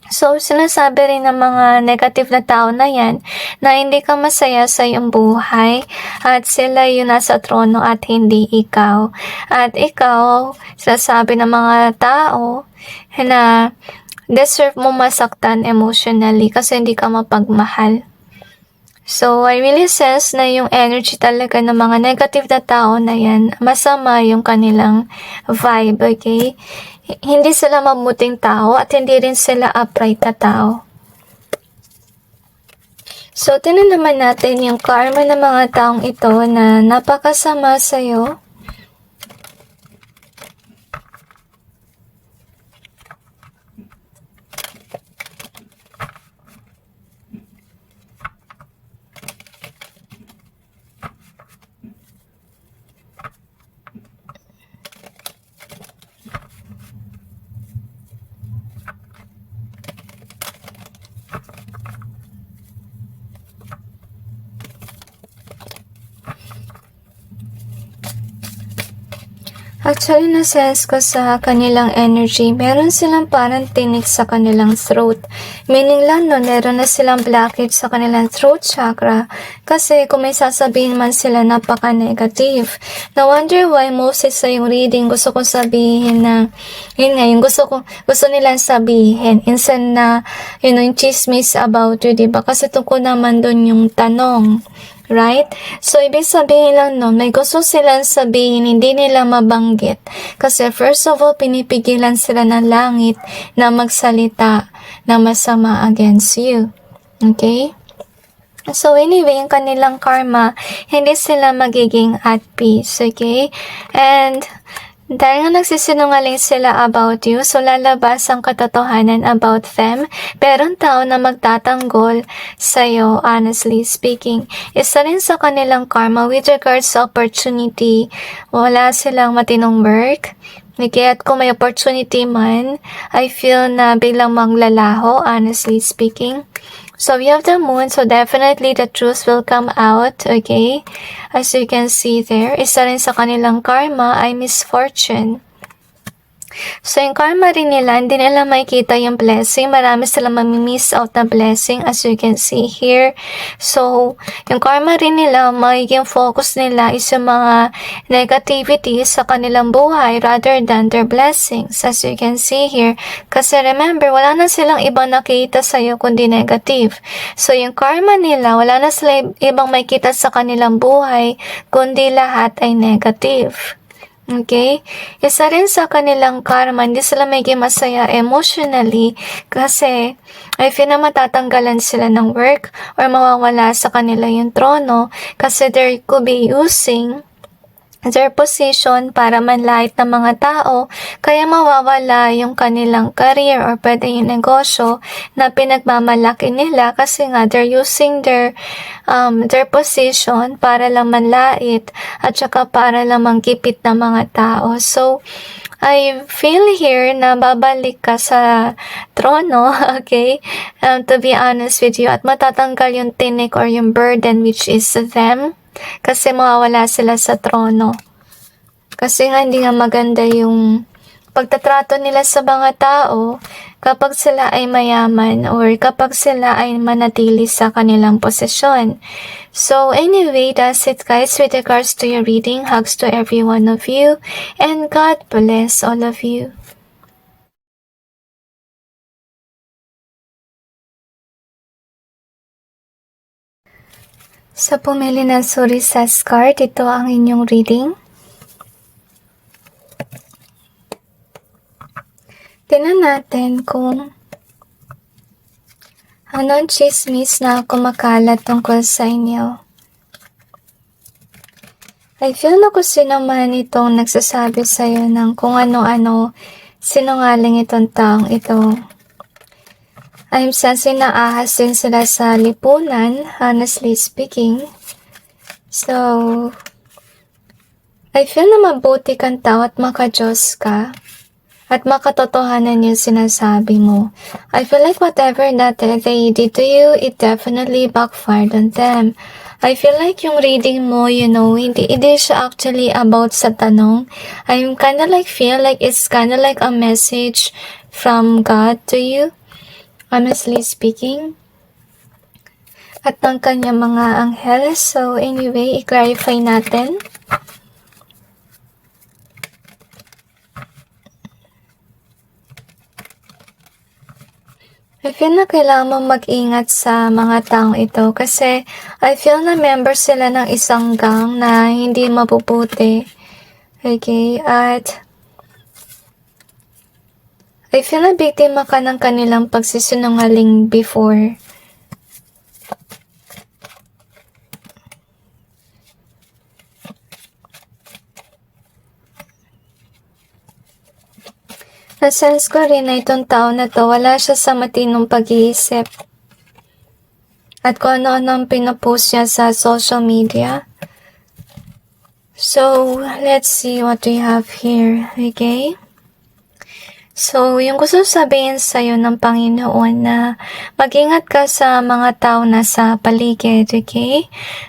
So, sinasabi rin ng mga negative na tao na yan na hindi ka masaya sa iyong buhay at sila yung nasa trono at hindi ikaw. At ikaw, sinasabi ng mga tao na deserve mo masaktan emotionally kasi hindi ka mapagmahal. So, I really sense na yung energy talaga ng mga negative na tao na yan, masama yung kanilang vibe, okay? Hindi sila mabuting tao at hindi rin sila upright na tao. So, tinan naman natin yung karma ng mga taong ito na napakasama sa'yo. Actually, na-sense ko sa kanilang energy, meron silang parang tinik sa kanilang throat. Meaning lang no, meron na silang blockage sa kanilang throat chakra. Kasi kung may sasabihin man sila napaka-negative. Na wonder why mostly sa yung reading gusto ko sabihin na, yun nga, yung gusto nilang sabihin. Instead na, yung chismis about you, diba? Kasi tungkol naman dun yung tanong. Right? So, ibig sabihin lang nun, may gusto silang sabihin, hindi nila mabanggit. Kasi first of all, pinipigilan sila ng langit na magsalita na masama against you. Okay? So, anyway, yung kanilang karma, hindi sila magiging at peace. Okay? And dahil nga nagsisinungaling sila about you, so lalabas ang katotohanan about them. Pero ang tao na magtatanggol sa'yo, honestly speaking, isa rin sa kanilang karma with regards sa opportunity. Wala silang matinong work. Okay, at kung may opportunity man, I feel na biglang maglalaho, honestly speaking. So, we have the moon, so definitely the truth will come out, okay? As you can see there, isa rin sa kanilang karma ay misfortune. So, yung karma rin nila, hindi nila makikita yung blessing. Marami sila mamimiss out na blessing as you can see here. So, yung karma rin nila, magiging focus nila is yung mga negativity sa kanilang buhay rather than their blessings as you can see here. Kasi remember, wala na silang ibang nakita sa'yo kundi negative. So, yung karma nila, wala na silang ibang makikita sa kanilang buhay kundi lahat ay negative. Okay? Isa rin sa kanilang karma, hindi sila magiging masaya emotionally kasi I feel na matatanggalan sila ng work or mawawala sa kanila yung trono kasi they could be using their position para manlait ng mga tao, kaya mawawala yung kanilang career or pwede yung negosyo na pinagmamalaki nila kasi nga they're using their position para lang manlait at saka para lang mangkipit ng mga tao. So, I feel here na babalik ka sa trono, okay? To be honest with you, at matatanggal yung tinik or yung burden which is them. Kasi mawawala sila sa trono. Kasi nga hindi nga maganda yung pagtatrato nila sa mga tao kapag sila ay mayaman or kapag sila ay manatili sa kanilang posisyon. So anyway, that's it guys with regards to your reading. Hugs to every one of you and God bless all of you. Sa pumili ng Surisas card, ito ang inyong reading. Tingnan natin kung anong chismis na kumakalat tungkol sa inyo. I feel na kung sino man itong nagsasabi sa'yo ng kung ano-ano, sinungaling itong taong ito. I'm sensing na ahas din sila sa lipunan, honestly speaking. So, I feel na mabuti kang tao at maka-Diyos ka. At makatotohanan yung sinasabi mo. I feel like whatever that they did to you, it definitely backfired on them. I feel like yung reading mo, hindi siya actually about sa tanong. I'm kinda like feel like it's kinda like a message from God to you. Honestly speaking. At ng kanyang mga anghel. So anyway, i-clarify natin. I feel na kailangan mong mag-ingat sa mga taong ito kasi I feel na member sila ng isang gang na hindi mapuputi. Okay, at I feel na biktima ka ng kanilang pagsisinungaling before. Na-sense ko rin na itong tao na to, wala siya sa matinong pag-iisip. At kung ano-ano ang pinapost niya sa social media. So, let's see what we have here, okay? So, yung gusto sabihin sa'yo ng Panginoon na mag-ingat ka sa mga tao na sa paligid, okay?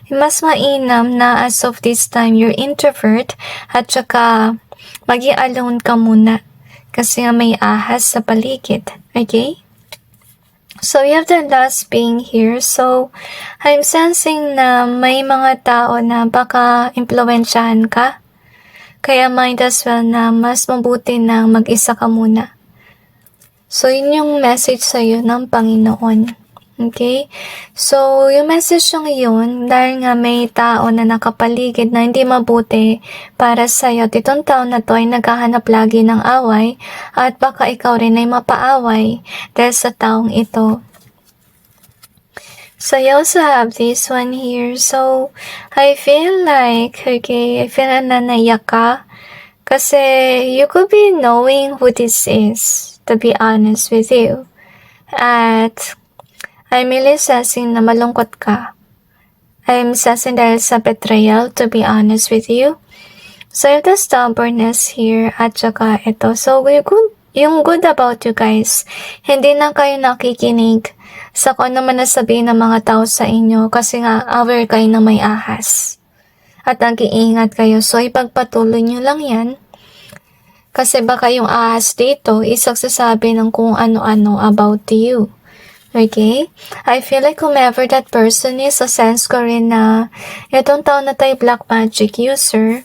Mas mainam na as of this time, you're introvert at saka mag-i-alone ka muna kasi nga may ahas sa paligid, okay? So, you have the last being here. So, I'm sensing na may mga tao na baka impluwensyahan ka. Kaya might as well na mas mabuti na mag-isa ka muna. So, yun yung message sa'yo ng Panginoon. Okay? So, yung message yung yun, dahil nga may tao na nakapaligid na hindi mabuti para sa'yo, at itong tao na to ay naghahanap lagi ng away, at baka ikaw rin ay mapaaway dahil sa taong ito. So, you also have this one here. So, I feel like, okay, I feel na naiyak ka. Kasi, you could be knowing who this is, to be honest with you. At, I'm really sensing na malungkot ka. I'm sensing dahil sa betrayal, to be honest with you. So, you have the stubbornness here, at saka ito. So, yung good about you guys, hindi na kayo nakikinig sa kung ano man nasabihin ng mga tao sa inyo kasi nga aware kayo na may ahas. At nag-iingat kayo. So, ipagpatuloy nyo lang yan. Kasi baka yung ahas dito is nagsasabi ng kung ano-ano about you. Okay? I feel like whomever that person is, sa sense ko rin na itong taon na tayo black magic user,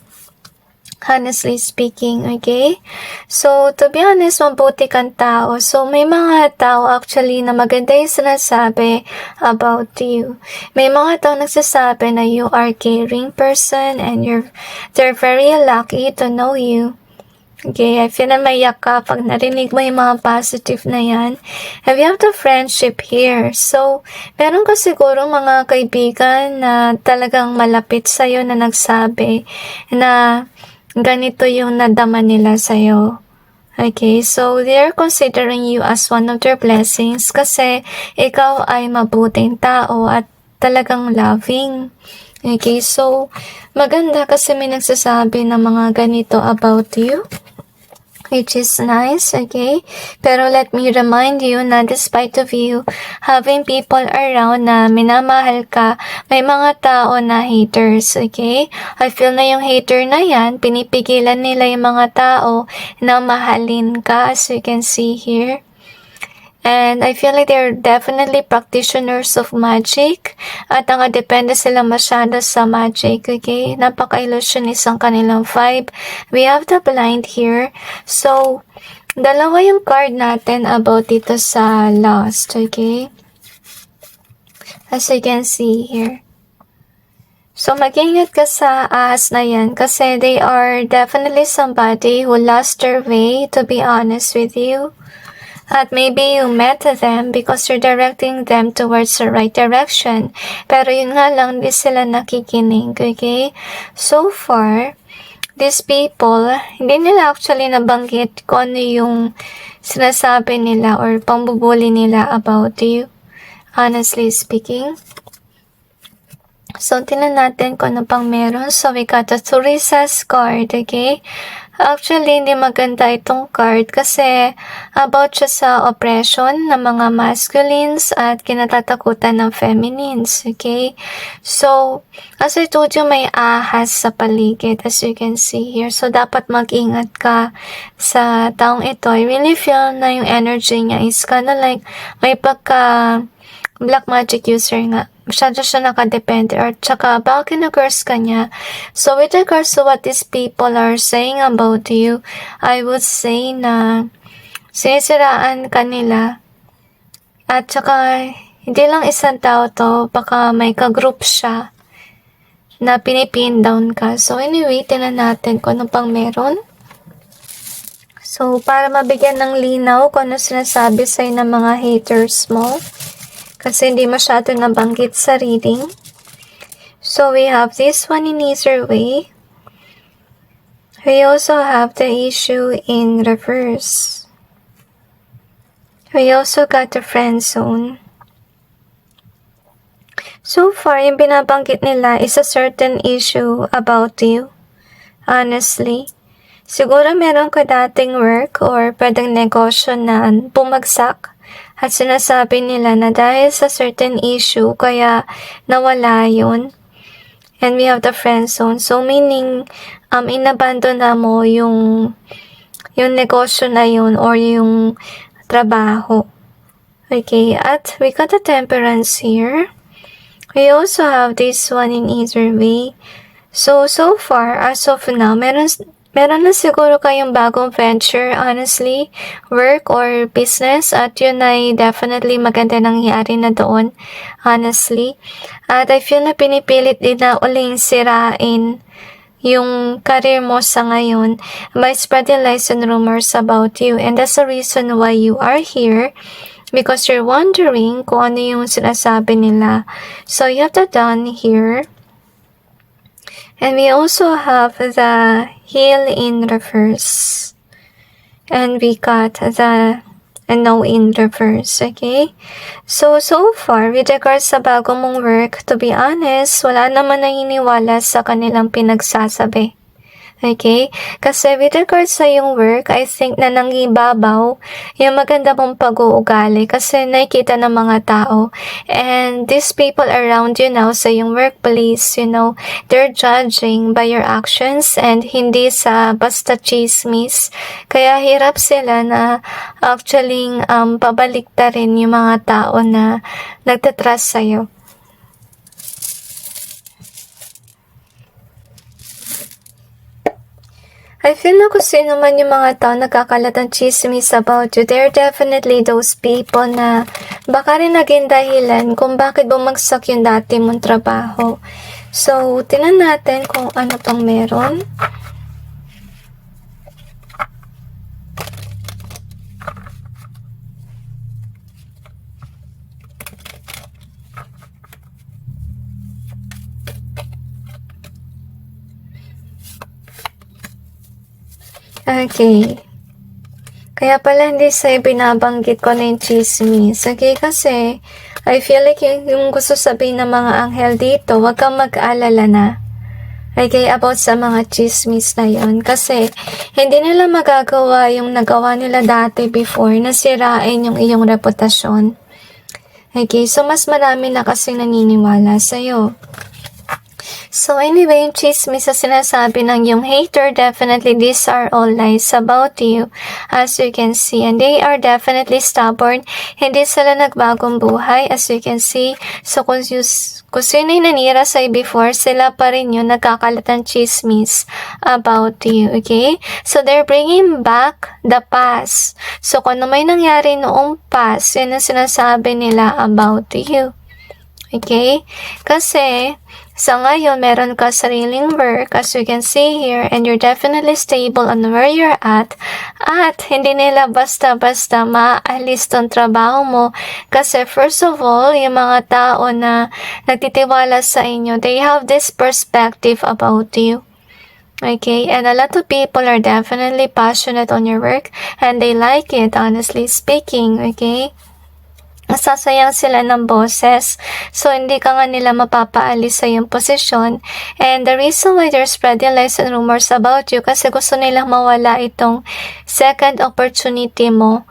honestly speaking, okay? So, to be honest, mabuti kang tao. So, may mga tao actually na maganda yung sinasabi about you. May mga tao nagsasabi na you are caring person and they're very lucky to know you. Okay, I feel na maiyak ka pag narinig mo yung mga positive na yan. And we have the friendship here. So, meron ka siguro mga kaibigan na talagang malapit sa'yo na nagsabi na ganito yung nadama nila sa'yo. Okay, so they're considering you as one of their blessings kasi ikaw ay mabuting tao at talagang loving. Okay, so maganda kasi may nagsasabi ng mga ganito about you, which is nice, okay? Pero let me remind you na despite of you having people around na minamahal ka, may mga tao na haters, okay? I feel na yung hater na yan, pinipigilan nila yung mga tao na mahalin ka, as you can see here. And I feel like they're definitely practitioners of magic. At depende sila masyado sa magic, okay? Napaka-illusionist ang kanilang vibe. We have the blind here. So, dalawa yung card natin about dito sa lost, okay? As you can see here. So, mag-ingat ka sa ahas na yan kasi they are definitely somebody who lost their way, to be honest with you. At maybe you met them because you're directing them towards the right direction. Pero yun nga lang, di sila nakikinig, okay? So far, these people, hindi nila actually nabanggit kung ano yung sinasabi nila or pambubuli nila about you, honestly speaking. So, tinan natin kung ano pang meron. So, we got the Turisas card, okay? Actually, hindi maganda itong card kasi about siya sa oppression ng mga masculines at kinatatakutan ng feminines, okay? So, as I told you, may ahas sa paligid, as you can see here. So, dapat mag-ingat ka sa taong ito. I really feel na yung energy niya is kinda like may pagka black magic user nga. Masyado siya nakadepende or tsaka baka kinagurse ka niya. So with regards to what these people are saying about you, I would say na sinisiraan ka nila. At tsaka hindi lang isang tao to, baka may ka-group siya na pinipin down ka. So anyway, tinan natin kung ano pang meron. So para mabigyan ng linaw kung ano sinasabi sa'yo ng mga haters mo. Kasi hindi masyado nabanggit sa reading. So, we have this one in easier way. We also have the issue in reverse. We also got the friend zone. So far, yung binabanggit nila is a certain issue about you. Honestly. Siguro meron ka dating work or pwedeng negosyo na bumagsak. At sinasabi nila na dahil sa certain issue, kaya nawala yun. And we have the friend zone. So, meaning, inabandon na mo yung negosyo na yun or yung trabaho. Okay, at we got the temperance here. We also have this one in either way. So far, as of now, meron na siguro kayong bagong venture, honestly, work or business, at yun ay definitely maganda nangyari na doon, honestly. At I feel na pinipilit din na uling sirain yung career mo sa ngayon by spreading lies and rumors about you. And that's the reason why you are here, because you're wondering kung ano yung sinasabi nila. So you have the Dawn here. And we also have the Heal in reverse. And we got the No in reverse, okay? So far, with regards sa bago mong work, to be honest, wala naman naniniwala sa kanilang pinagsasabi. Okay? Kasi with regards sa yung work, I think na nangibabaw yung maganda mong pag-uugali kasi nakikita ng mga tao. And these people around you now sa yung workplace, they're judging by your actions and hindi sa basta chismis. Kaya hirap sila na actually pabaliktarin yung mga tao na nagtatrust sa'yo. I feel na kung sino man yung mga tao nagkakalat ng chismis about you, they're definitely those people na baka rin naging dahilan kung bakit bumagsak yung dati mong trabaho. So, tingnan natin kung ano tong meron. Okay. Kaya pala hindi sa'yo binabanggit ko na yung chismis. Okay, kasi I feel like yung gusto sabihin ng mga anghel dito, huwag kang mag-alala na. Okay, about sa mga chismis na yon. Kasi hindi nila magagawa yung nagawa nila dati before na sirain yung iyong reputasyon. Okay, so mas marami na kasing naniniwala sa'yo. So anyway, yung chismis sa sinasabi ng yung hater, definitely these are all lies about you, as you can see. And they are definitely stubborn. Hindi sila nagbagong buhay, as you can see. So kung sino yung nanira sa'yo before, sila pa rin yung nagkakalat ng chismis about you, okay? So they're bringing back the past. So kung ano may nangyari noong past, yun ang sinasabi nila about you. Okay? Kasi, sa ngayon, meron ka sariling work, as you can see here, and you're definitely stable on where you're at hindi nila basta-basta maalis tong trabaho mo. Kasi, first of all, yung mga tao na nagtitiwala sa inyo, they have this perspective about you. Okay, and a lot of people are definitely passionate on your work, and they like it, honestly speaking, okay? Masasayang sila ng boses. So, hindi ka nga nila mapapaalis sa iyong posisyon. And the reason why they're spreading lies and rumors about you kasi gusto nilang mawala itong second opportunity mo.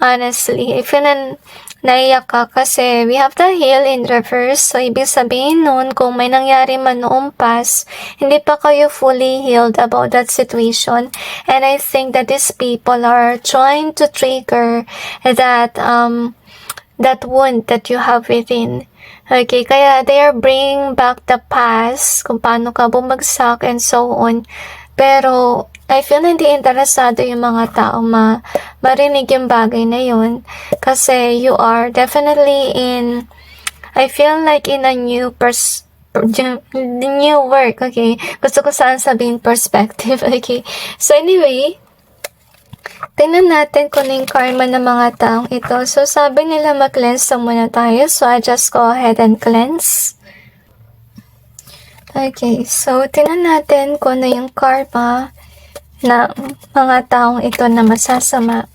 Honestly, if yun naiyak ka kasi we have the heal in reverse. So, ibig sabihin nun, kung may nangyari man noong past, hindi pa kayo fully healed about that situation. And I think that these people are trying to trigger that wound that you have within. Okay, kaya they are bringing back the past, kung paano ka bumagsak and so on. Pero, I feel na hindi interesado yung mga tao marinig yung bagay na yun. Kasi you are definitely I feel like in a new work, okay? Gusto ko saan sabihin perspective, okay? So anyway, tingnan natin kung yung karma ng mga taong ito. So, sabi nila mag-cleanse muna tayo. So, I just go ahead and cleanse. Okay, so tingnan natin kung ano yung karma na mga taong ito na masasama.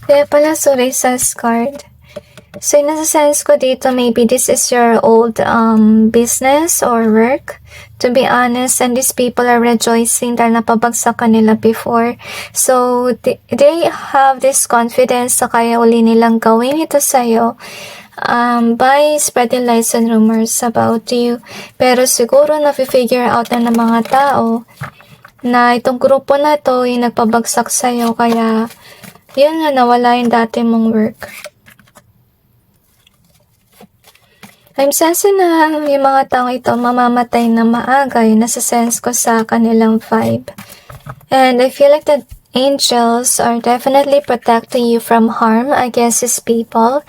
Kaya pala, Suresa's card. So, yung nasa-sense ko dito, maybe this is your old business or work. To be honest, and these people are rejoicing dahil napabagsak ka nila before. So, they have this confidence na kaya uli nilang gawin ito sa'yo by spreading lies and rumors about you. Pero siguro na-figure out na ng mga tao na itong grupo na to yung nagpabagsak sa'yo, kaya yun nga, nawala yung dati mong work. I'm sensing na yung mga taong ito mamamatay na maaga, yung nasa-sense ko sa kanilang vibe. And I feel like the angels are definitely protecting you from harm against these people.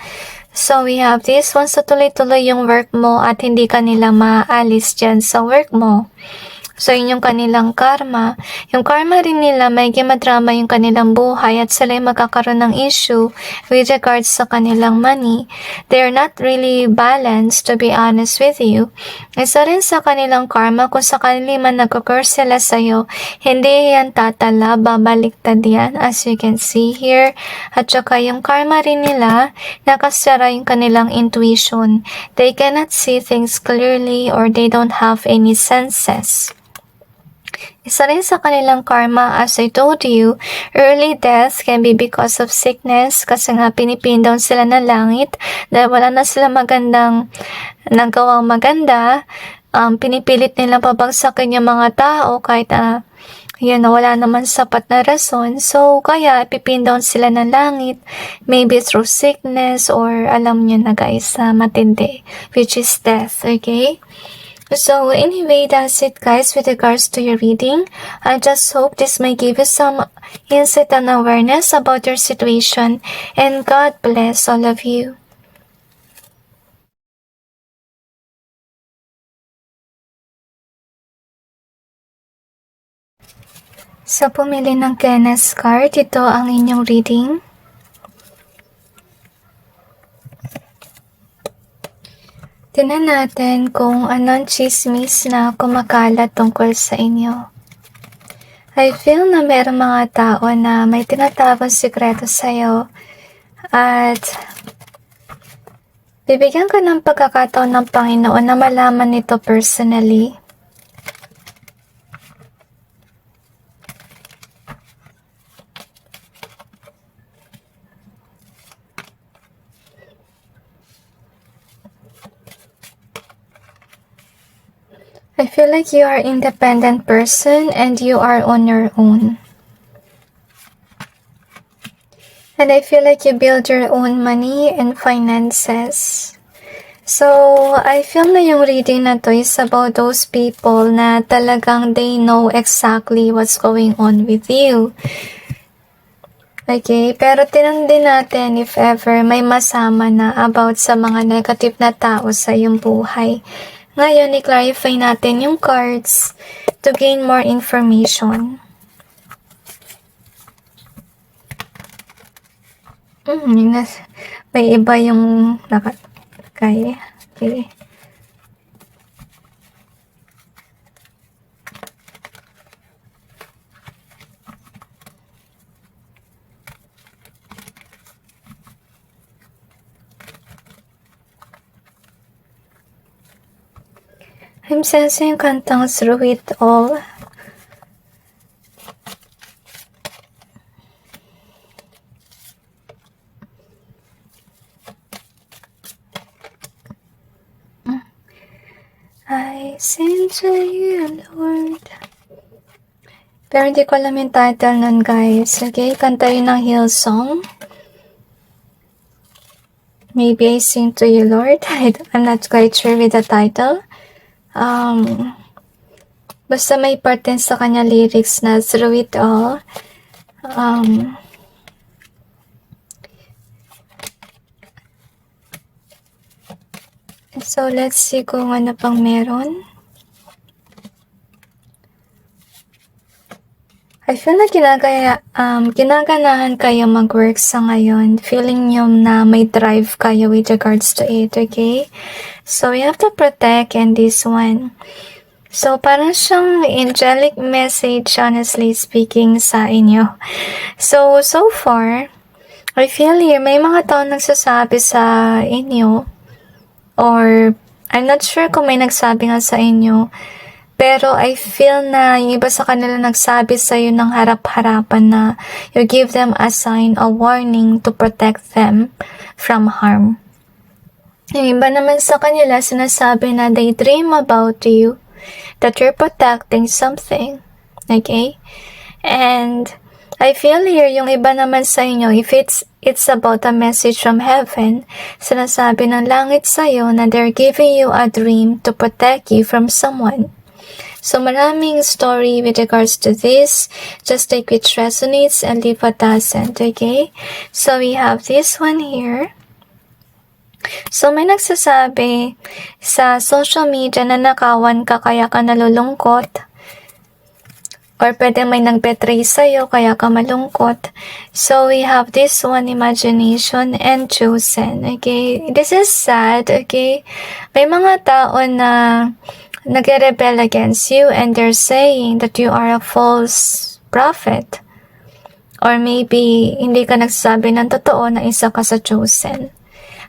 So we have this, once tuloy-tuloy yung work mo at hindi ka nila maalis dyan sa work mo. So, yun yung kanilang karma. Yung karma rin nila, may madrama yung kanilang buhay at sila yung magkakaroon ng issue with regards sa kanilang money. They're not really balanced, to be honest with you. Isa rin sa kanilang karma, kung sakali man nag-curse sila sa'yo, hindi yan tatala, babaliktad yan, as you can see here. At saka yung karma rin nila, nakasara yung kanilang intuition. They cannot see things clearly or they don't have any senses. Isa rin sa kanilang karma, as I told you, early death can be because of sickness kasi nga pinipin down sila ng langit dahil wala na sila magandang nagawang maganda. Pinipilit nilang pabagsakin yung mga tao kahit wala naman sapat na rason. So, kaya ipipin down sila ng langit, maybe through sickness or alam nyo na guys, matindi, which is death, okay? So anyway, that's it guys with regards to your reading. I just hope this may give you some insight and awareness about your situation, and God bless all of you. So pumili ng Kenneth card, ito ang inyong reading. Tingnan natin kung anong chismis na kumakalat tungkol sa inyo. I feel na mayroong mga tao na may tinatawag sikreto sa'yo at bibigyan ka ng pagkakataon ng Panginoon na malaman ito personally. I feel like you are an independent person and you are on your own. And I feel like you build your own money and finances. So, I feel na yung reading na to is about those people na talagang they know exactly what's going on with you. Okay, pero tinan din natin if ever may masama na about sa mga negative na tao sa iyong buhay. Ngayon, i-clarify natin yung cards to gain more information. May iba yung nakalagay. Okay. I'm sensing kantang Through It All. I sing to you, Lord. Pero hindi ko alam yung title nun, guys. Okay, kanta yun ng Hillsong. Maybe I sing to you, Lord. I'm not quite sure with the title. Basta may part din sa kanya lyrics na Through It All. So, let's see kung ano pang meron. I feel na ginaganahan kayo mag-work sa ngayon. Feeling nyo na may drive kayo with regards to it, okay? So, you have to protect in this one. So, parang siyang angelic message, honestly speaking, sa inyo. So far, I feel here, may mga tao nagsasabi sa inyo, or I'm not sure kung may nagsabi nga sa inyo, pero I feel na yung iba sa kanila nagsabi sa'yo ng harap-harapan na you give them a sign, a warning to protect them from harm. Yung iba naman sa kanila sinasabi na they dream about you, that you're protecting something. Okay? And I feel here, yung iba naman sa inyo, if it's about a message from heaven, sinasabi ng langit sa'yo na they're giving you a dream to protect you from someone. So, maraming story with regards to this. Just take which resonates and leave what doesn't, okay? So, we have this one here. So, may nagsasabi sa social media na nakawan ka kaya ka nalulungkot. Or pwede may nag-betray sa'yo, kaya ka malungkot. So, we have this one, imagination and chosen. Okay? This is sad. Okay? May mga tao na nag-rebel against you and they're saying that you are a false prophet. Or maybe, hindi ka nagsasabi ng totoo na isa ka sa chosen.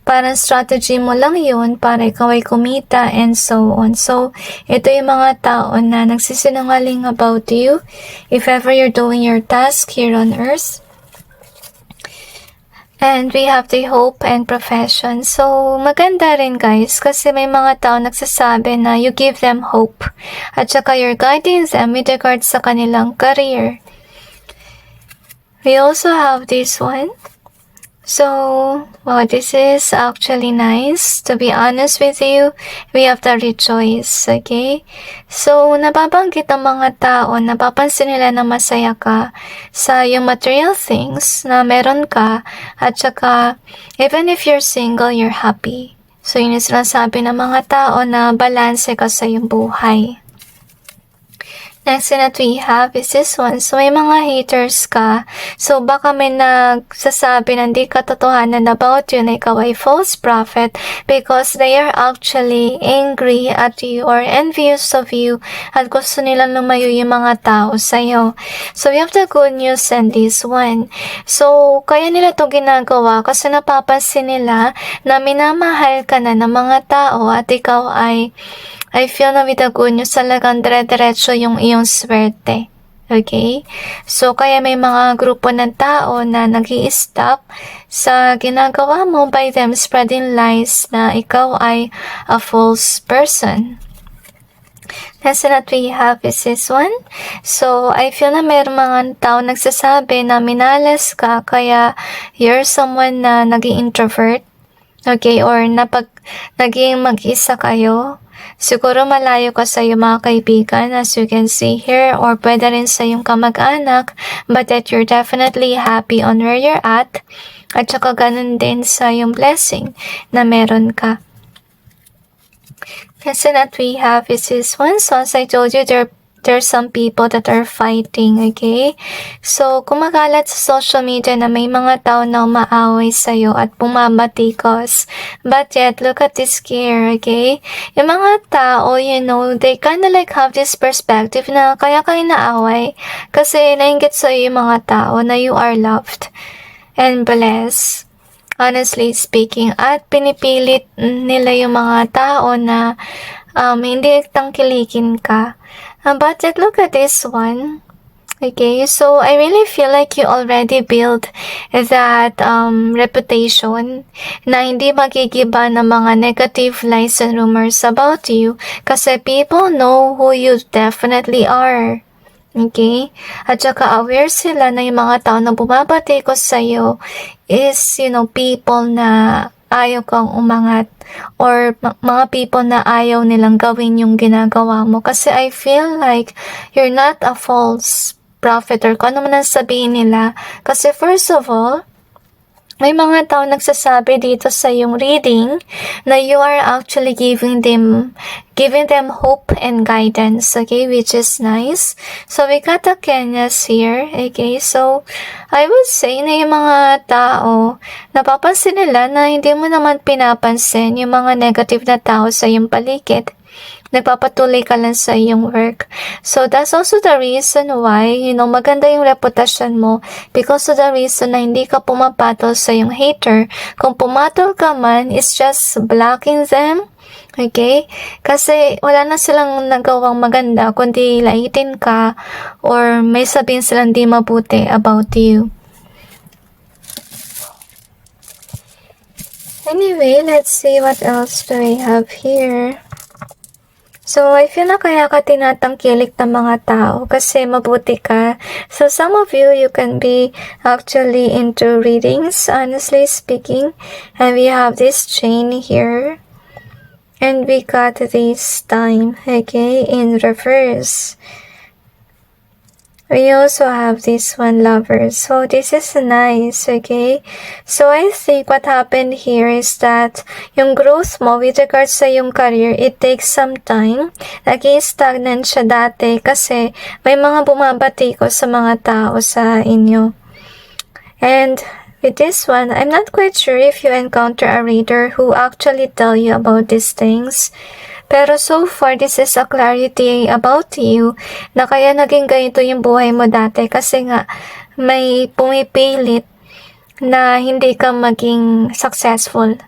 Parang strategy mo lang yun para ikaw ay kumita and so on. So, ito yung mga tao na nagsisinungaling about you if ever you're doing your task here on earth. And we have the hope and profession. So, maganda rin guys kasi may mga tao nagsasabi na you give them hope. At saka you're guiding them with regards sa kanilang career. We also have this one. So, wow, this is actually nice. To be honest with you, we have to rejoice, okay? So, nababanggit ang mga tao, napapansin nila na masaya ka sa yung material things na meron ka, at saka, even if you're single, you're happy. So, yun yung sinasabi ng mga tao na balanse ka sa yung buhay. Next that we have is this one. So, may mga haters ka. So, baka may nagsasabi na hindi katotohanan about you na ikaw ay false prophet because they are actually angry at you or envious of you at gusto nilang lumayo yung mga tao sa'yo. So, we have the good news in this one. So, kaya nila to ginagawa kasi napapansin nila na minamahal ka na ng mga tao at ikaw ay I feel na with the good news talagang dire-diretso yung iyong swerte. Okay? So, kaya may mga grupo ng tao na nag-i-stop sa ginagawa mo by them spreading lies na ikaw ay a false person. Next that we have is this one. So, I feel na may mga tao nagsasabi na minalas ka kaya you're someone na nag-i-introvert. Okay? Or naging mag-isa kayo. Siguro malayo ka sa iyong mga kaibigan as you can see here or pwede rin sa iyong kamag-anak but that you're definitely happy on where you're at saka ganun din sa iyong blessing na meron ka. Kasi that we have is this one. So as I told you, there's some people that are fighting, okay? So, kumakalat sa social media na may mga tao na umaaway sa'yo at bumabatikos. But yet, look at this here, okay? Yung mga tao, you know, they kinda like have this perspective na kaya kayo naaway kasi nainggit sa'yo yung mga tao na you are loved and blessed. Honestly speaking, at pinipilit nila yung mga tao na hindi tangkilikin ka. But look at this one. Okay, so I really feel like you already built that reputation na hindi magigiba ng mga negative lies and rumors about you kasi people know who you definitely are. Okay? At saka aware sila na yung mga tao na bumabati ko sa'yo is, you know, people na ayaw kang umangat or mga people na ayaw nilang gawin yung ginagawa mo. Kasi I feel like you're not a false prophet or kung ano man ang sabihin nila. Kasi first of all, may mga tao nagsasabi dito sa yung reading na you are actually giving them hope and guidance, okay, which is nice. So, we got the Kenyas here, okay, so, I would say na yung mga tao, napapansin nila na hindi mo naman pinapansin yung mga negative na tao sa yung paligid. Nagpapatuloy ka lang sa iyong work. So, that's also the reason why, you know, maganda yung reputasyon mo because of the reason na hindi ka pumapatol sa iyong hater. Kung pumatol ka man, it's just blocking them. Okay? Kasi wala na silang nagawang maganda kundi laitin ka or may sabihin silang di mabuti about you. Anyway, let's see what else do we have here. So, I feel na kaya ka tinatangkilik ng mga tao kasi mabuti ka. So, some of you can be actually into readings, honestly speaking. And we have this chain here. And we got this time, okay, in reverse. We also have this one, lovers. So this is nice, okay? So I think what happened here is that yung growth mo with regards sa yung career, it takes some time. Naging stagnant siya dati kasi may mga bumabati ko sa mga tao sa inyo. And with this one, I'm not quite sure if you encounter a reader who actually tell you about these things. Pero so far, this is a clarity about you na kaya naging ganito yung buhay mo dati kasi nga may pumipilit na hindi ka maging successful.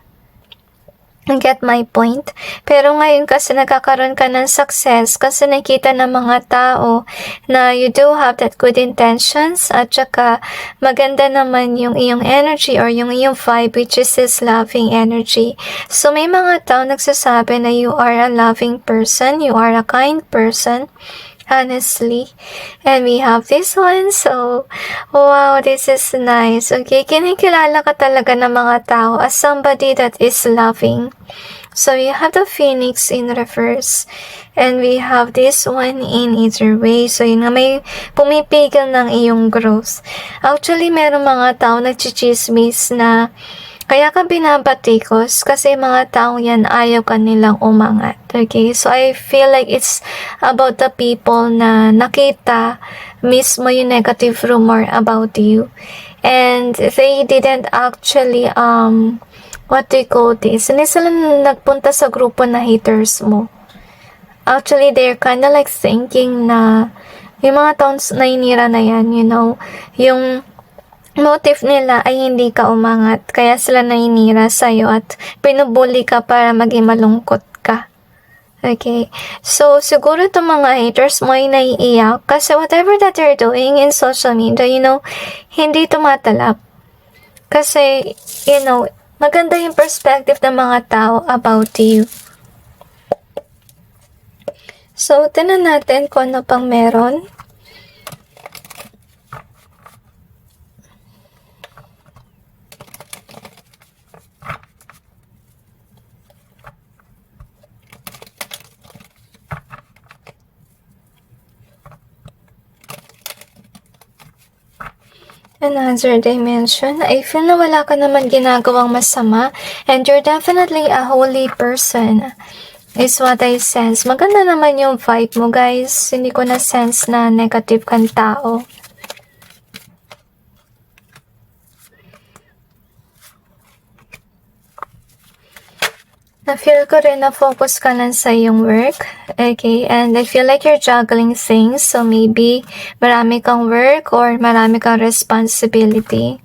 Get my point? Pero ngayon kasi nagkakaroon ka ng success kasi nakita ng mga tao na you do have that good intentions at saka maganda naman yung iyong energy or yung iyong vibe which is this loving energy. So may mga tao nagsasabi na you are a loving person, you are a kind person, honestly. And we have this one. So, wow, this is nice. Okay, kinikilala ka talaga ng mga tao as somebody that is loving. So, we have the Phoenix in reverse. And we have this one in either way. So, yun nga, may pumipigil ng iyong growth. Actually, meron mga tao nagchichismis na kaya ka binabatikos kasi mga taong yan ayaw ka nilang umangat. Okay? So, I feel like it's about the people na nakita mismo yung negative rumor about you. And they didn't actually, what do you call this? Hindi sila nagpunta sa grupo na haters mo. Actually, they're kinda like thinking na yung mga taong nainira na yan, you know, yung motive nila ay hindi ka umangat, kaya sila naninira sa'yo at pinubuli ka para maging malungkot ka. Okay? So, siguro itong mga haters mo ay naiiyak kasi whatever that they're doing in social media, you know, hindi tumatalab. Kasi, you know, maganda yung perspective ng mga tao about you. So, tinan natin kung ano pang meron. Another dimension, I feel na wala ka naman ginagawang masama and you're definitely a holy person is what I sense. Maganda naman yung vibe mo, guys. Hindi ko na sense na negative kang tao. Na-feel ko rin na focus ka lang sa iyong work. Okay, and I feel like you're juggling things. So maybe marami kang work or marami kang responsibility.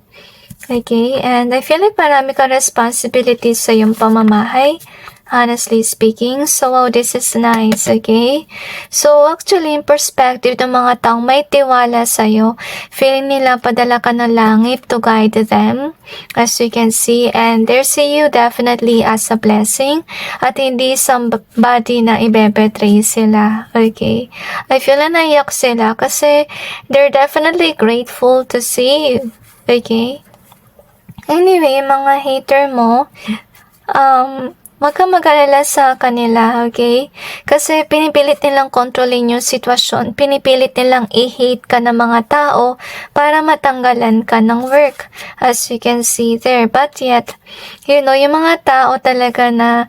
Okay, and I feel like marami kang responsibility sa iyong pamamahay. Honestly speaking. So, wow, this is nice, okay? So, actually, in perspective ng mga taong may tiwala sa'yo, feeling nila padala ka ng langit to guide them, as you can see, and they see you definitely as a blessing, at hindi somebody na ibebetray sila, okay? I feel na naiyak sila kasi they're definitely grateful to see you, okay? Anyway, mga hater mo, wag kang mag-alala sa kanila, okay? Kasi pinipilit nilang kontrolin yung sitwasyon. Pinipilit nilang i-hate ka ng mga tao para matanggalan ka ng work. As you can see there. But yet, you know, yung mga tao talaga na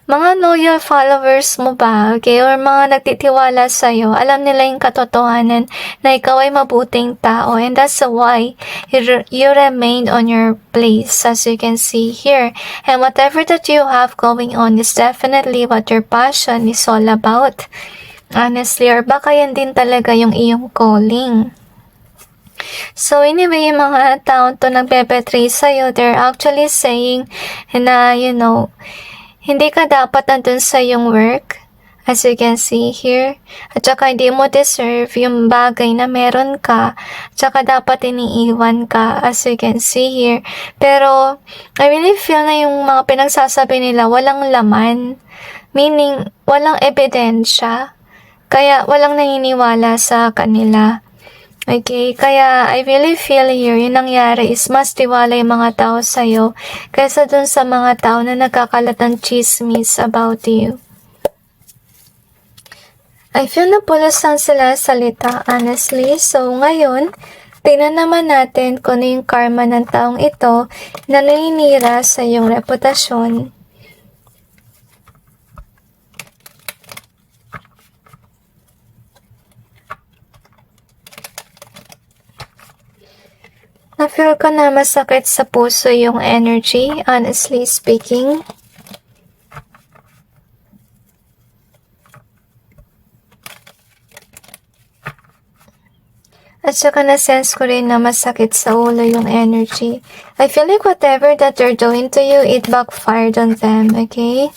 mga loyal followers mo ba, okay? Or mga nagtitiwala sa'yo, alam nila yung katotohanan na ikaw ay mabuting tao. And that's why you remained on your place, as you can see here. And whatever that you have going on is definitely what your passion is all about. Honestly, or baka yan din talaga yung iyong calling. So anyway, yung mga taong to nagbebetray sa'yo, they're actually saying na, you know, hindi ka dapat nandun sa iyong work, as you can see here. At saka hindi mo deserve yung bagay na meron ka. At saka dapat iniiwan ka, as you can see here. Pero, I really feel na yung mga pinagsasabi nila walang laman. Meaning, walang ebidensya. Kaya, walang naniniwala sa kanila. Okay, kaya I really feel here, yung nangyari is mas tiwala yung mga tao sa'yo kaysa dun sa mga tao na nagkakalat ng chismis about you. I feel na pulos ang sila salita, honestly. So, ngayon, tingnan naman natin kung ano yung karma ng taong ito na naninira sa iyong reputasyon. Na-feel ko na masakit sa puso yung energy, honestly speaking. At saka na-sense ko rin na masakit sa ulo yung energy. I feel like whatever that they're doing to you, it backfired on them, okay?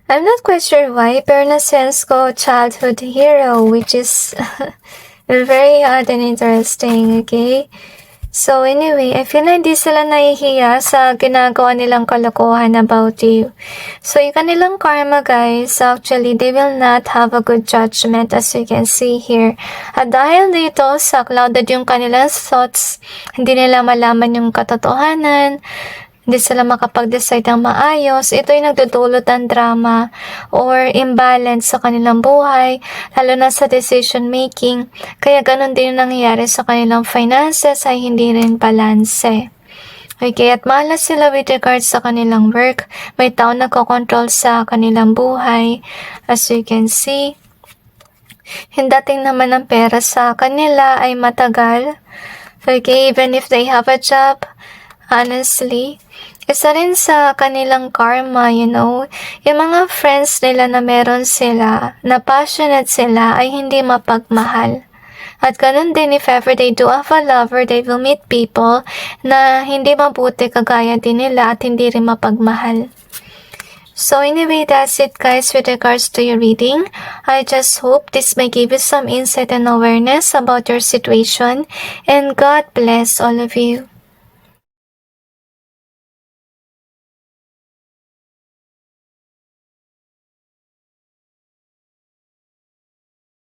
I'm not quite sure why, pero na-sense ko childhood hero, which is very odd and interesting, okay? So anyway, I feel na hindi sila nahihiya sa ginagawa nilang kalokohan about you. So yung kanilang karma, guys, actually, they will not have a good judgment as you can see here. At dahil dito, sa clouded yung kanilang thoughts, hindi nila malaman yung katotohanan, hindi sila makapag-decide ng maayos, ito yung nagdudulot ng drama or imbalance sa kanilang buhay, lalo na sa decision making. Kaya ganun din yung nangyayari sa kanilang finances ay hindi rin balanse. Okay, at malas sila with regards sa kanilang work. May tao nagkocontrol sa kanilang buhay. As you can see, yung dating naman ng pera sa kanila ay matagal. Okay, even if they have a job, honestly, isa rin sa kanilang karma, you know, yung mga friends nila na meron sila, na passionate sila, ay hindi mapagmahal. At ganun din, if ever they do have a lover, they will meet people na hindi mabuti kagaya din nila at hindi rin mapagmahal. So anyway, that's it guys with regards to your reading. I just hope this may give you some insight and awareness about your situation. And God bless all of you.